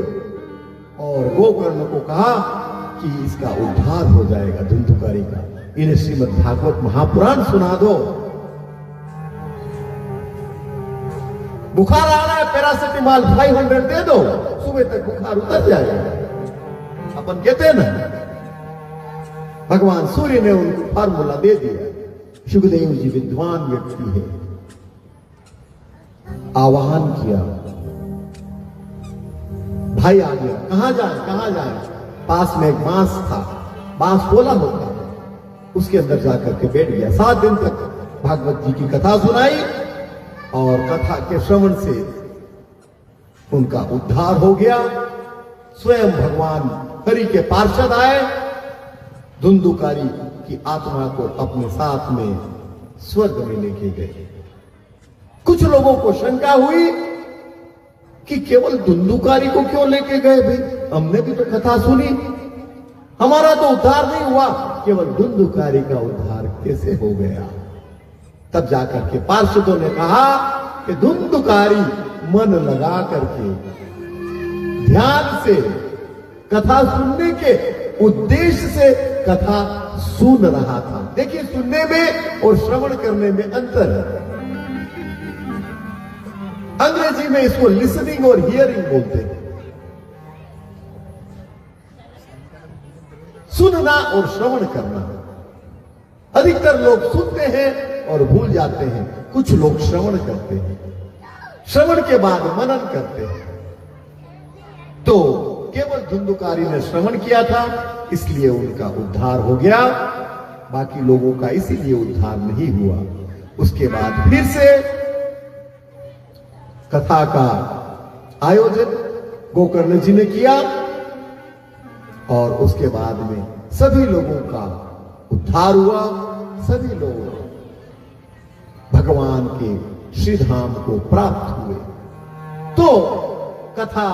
और गोकर्ण को कहा कि इसका उद्धार हो जाएगा धुंधुकारी का। इन्हें श्रीमद् भागवत महापुराण सुना दो। बुखार आ रहा है, पैरासिटामॉल 500 दे दो, सुबह तक बुखार उतर जाएगा। अपन कहते हैं ना, भगवान सूर्य ने उनको फार्मूला दे दिया। सुखदेव जी विद्वान व्यक्ति है, आवाहन किया, भाई आ गया, कहां जाए कहां जाए। पास में एक बांस था, बांस बोला होता है, उसके अंदर जाकर के बैठ गया। 7 दिन तक भागवत जी की कथा सुनाई और कथा के श्रवण से उनका उद्धार हो गया। स्वयं भगवान हरि के पार्षद आए, धुंधुकारी की आत्मा को अपने साथ में स्वर्ग में लेके गए। कुछ लोगों को शंका हुई कि केवल धुंधुकारी को क्यों लेके गए भाई? हमने भी तो कथा सुनी, हमारा तो उद्धार नहीं हुआ, केवल धुंधुकारी का उद्धार कैसे हो गया? तब जाकर के पार्षदों ने कहा कि धुंधुकारी मन लगा करके ध्यान से कथा सुनने के उद्देश्य से कथा सुन रहा था। देखिए, सुनने में और श्रवण करने में अंतर है। अंग्रेजी में इसको लिसनिंग और हियरिंग बोलते हैं। सुनना और श्रवण करना। अधिकतर लोग सुनते हैं और भूल जाते हैं, कुछ लोग श्रवण करते हैं, श्रवण के बाद मनन करते हैं। तो केवल धुंधुकारी ने श्रवण किया था, इसलिए उनका उद्धार हो गया, बाकी लोगों का इसीलिए उद्धार नहीं हुआ। उसके बाद फिर से कथा का आयोजन गोकर्ण जी ने किया और उसके बाद में सभी लोगों का उद्धार हुआ। सभी लोग भगवान के श्रीधाम को प्राप्त हुए। तो कथा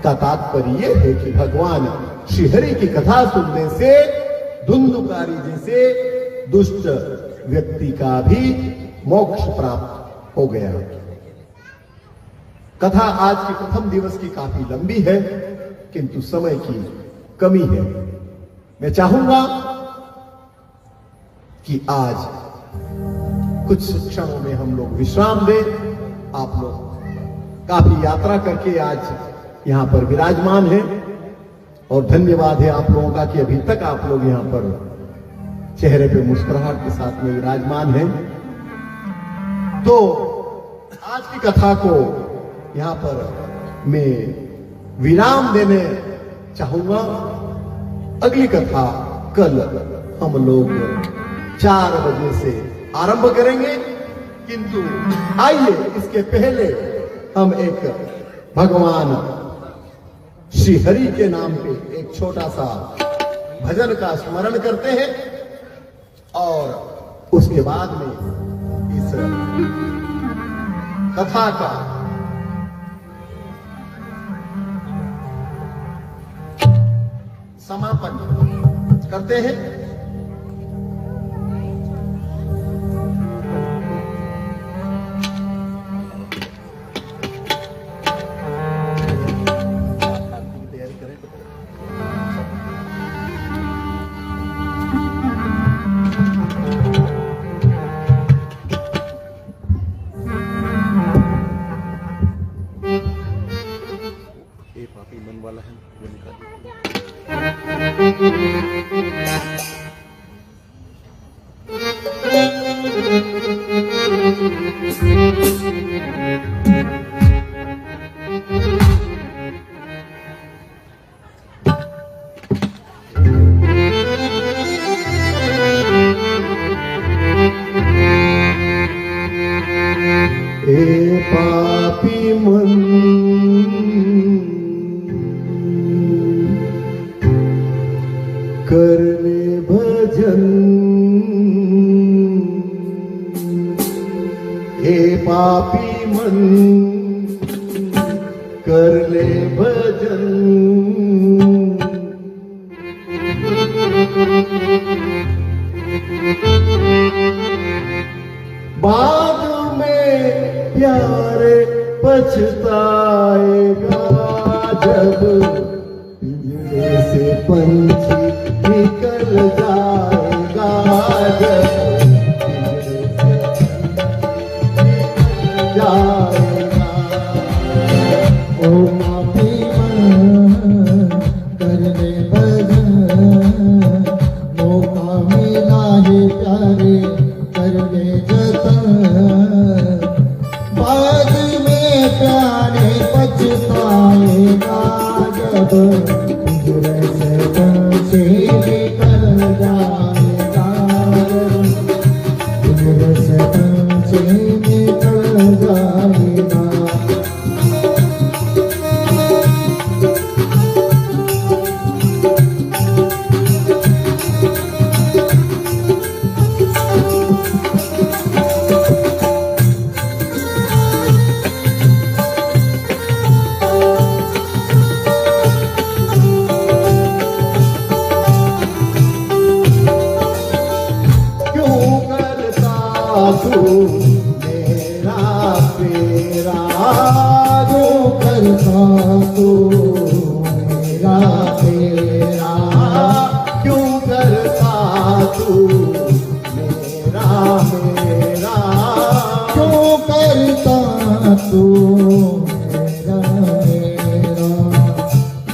का तात्पर्य यह है कि भगवान श्रीहरि की कथा सुनने से धुंधुकारी जैसे दुष्ट व्यक्ति का भी मोक्ष प्राप्त हो गया। कथा आज के प्रथम दिवस की काफी लंबी है, किंतु समय की कमी है। मैं चाहूंगा कि आज कुछ क्षणों में हम लोग विश्राम दें। आप लोग काफी यात्रा करके आज यहां पर विराजमान हैं और धन्यवाद है आप लोगों का कि अभी तक आप लोग यहां पर चेहरे पे मुस्कुराहट के साथ में विराजमान हैं। तो आज की कथा को यहां पर मैं विराम देने चाहूंगा। अगली कथा कल हम लोग 4 बजे से आरंभ करेंगे, किंतु आइए इसके पहले हम एक भगवान श्री हरि के नाम पे एक छोटा सा भजन का स्मरण करते हैं और उसके बाद में इस कथा का समापन करते हैं। पापी मन करने भजन, हे पापी मन कर ले भजन। बाद में प्यारे पछताएगा जब पिंजरे से पंछी निकल जाएगा, जब पिंजरे से निकल जाएगा। ओ पापी मन कर ले भजन, मौका मिला है प्यारे कर ले जतन। बाद में प्यारे पछताएगा जब पिंजरे से पंछी निकल जाएगा, पिंजरे से पंछी निकल जाएगा। मेरा मेरा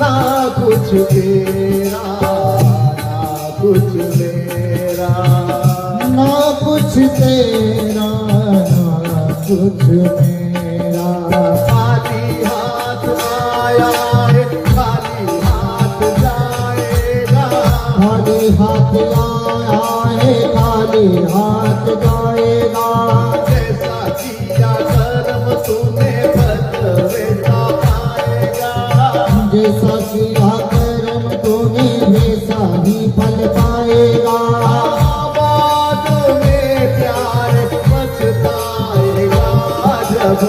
ना कुछ तेरा ना कुछ मेरा, ना कुछ तेरा ना कुछ मेरा। खाली हाथ आया है खाली हाथ जाएगा, खाली हाथ आया है खाली हाथ जाएगा। जैसा किया कर्म तूने फल वैसा पाएगा, जैसा किया कर्म तूने वैसा ही फल पाएगा। बाद में प्यार पछताएगा, जब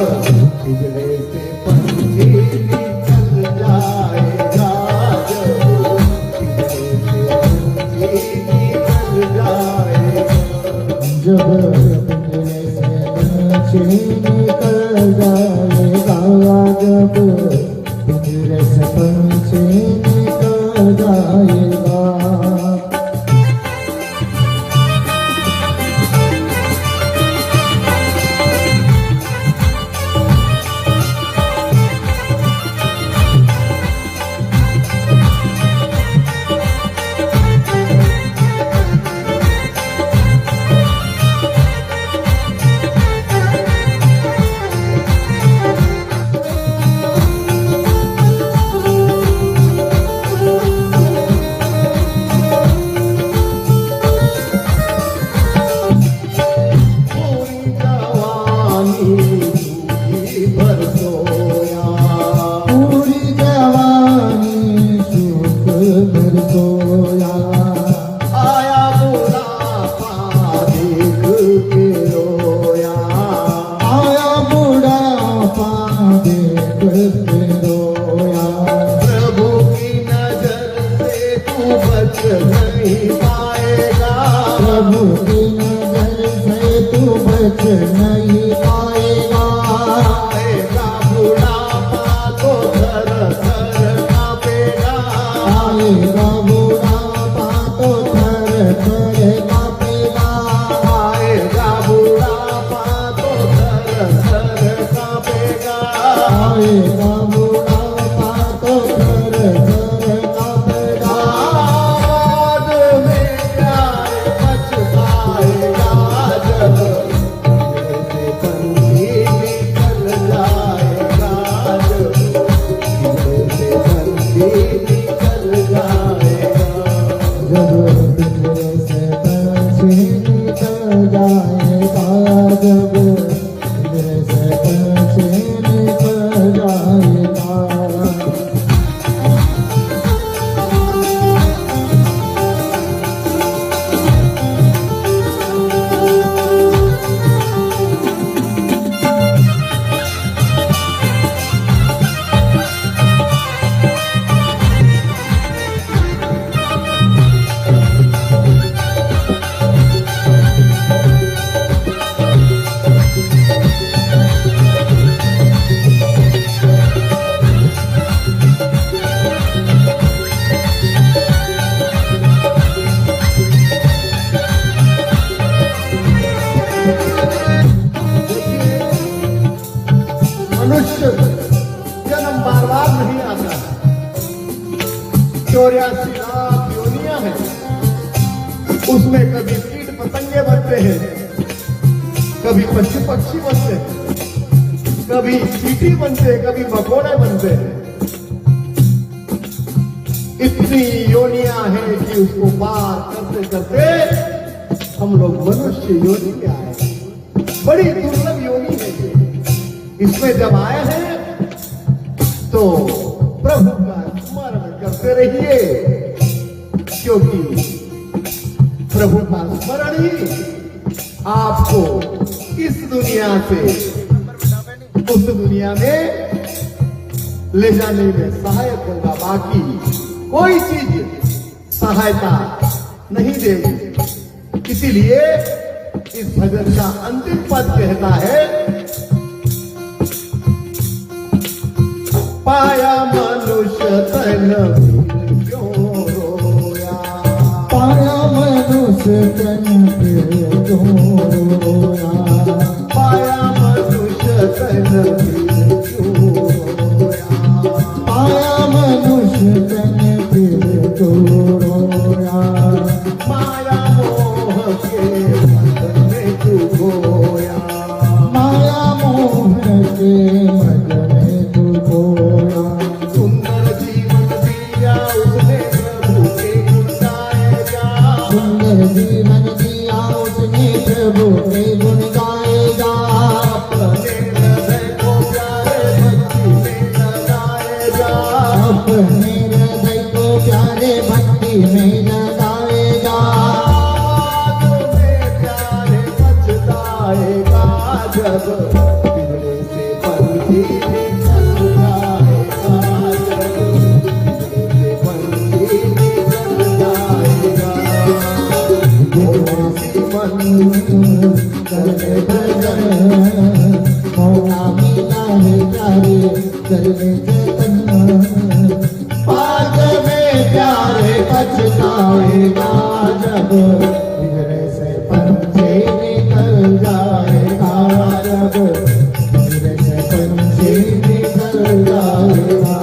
पिंजरे से पंछी निकल जाएगा, जब पिंजरे से पंछी निकल जाएगा। जब पिंजरे से पंछी निकल जाएगा, जब पिंजरे से पंछी निकल जाएगा। पूरी जवानी दूरी भर सोया, पूरी जवानी सुख भर सोया। आया बुढ़ापा देख के रोया, आया बुढ़ापा देख के रोया। प्रभु की नजर से तू बच नहीं पाएगा, प्रभु की नजर से तू बच नहीं पाएगा। आएगा बुढ़ापा तो थर थर कांपेगा, आएगा बुढ़ापा तो थर थर कांपेगा। आएगा बुढ़ापा तो थर थर कांपेगा, आएगा बुढ़ापा तो थर थर कांपेगा। बाद में प्यार पछताएगा, जब पिंजरे से पंछी निकल जाएगा, जब पिंजरे से पंछी निकल जाएगा। जब पिंजरे से पंछी निकल जाएगा, जब पिंजरे से पंछी निकल जाएगा। मनुष्य जन्म बार बार नहीं आता, 84 लाख योनियां हैं, उसमें कभी कीट पतंगे बनते हैं, कभी पशु पक्षी बनते हैं, कभी चींटी बनते हैं, कभी मकोड़े बनते हैं। इतनी योनियां हैं कि उसको पार करते करते हम लोग मनुष्य योनि में आए। बड़ी दुर्लभ योनि है ये। इसमें जब आए हैं तो प्रभु का स्मरण करते रहिए, क्योंकि प्रभु का स्मरण ही आपको इस दुनिया से उस दुनिया में ले जाने में सहायक होगा। बाकी कोई चीज सहायता नहीं देगी। इसीलिए इस भजन का अंतिम पद कहता है, पाया मनुष्य तन फिर क्यों रोया, पाया मनुष्य तन फिर क्यों रोया, पाया मनुष्य तन फिर अपने हृदय को प्यारे भक्ति में लगाएगा। प्यारे पछताएगा जब बिगड़े से पंथी भी चल जाएगा, जब बिगड़े से पंथी भी चल जाएगा। करने भजन मौला मिला है प्यारे करने चेतन। बाद में प्यारे पछताएगा जब बिगड़े से पंछी निकल जाएगा, जब बिगड़े से पंछी निकल जाएगा।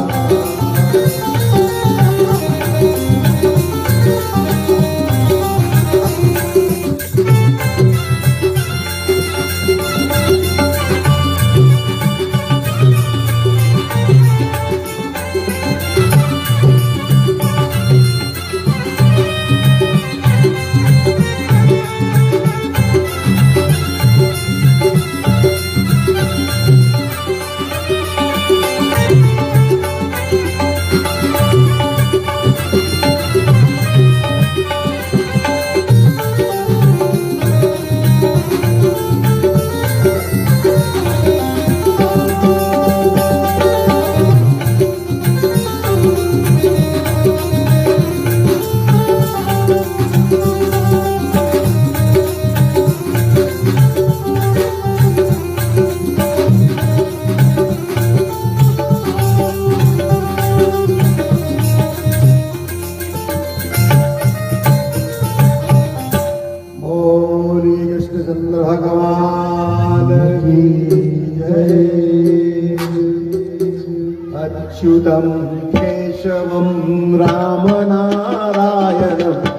चंद्र भगवान की जय। अच्युतम केशवम राम नारायणम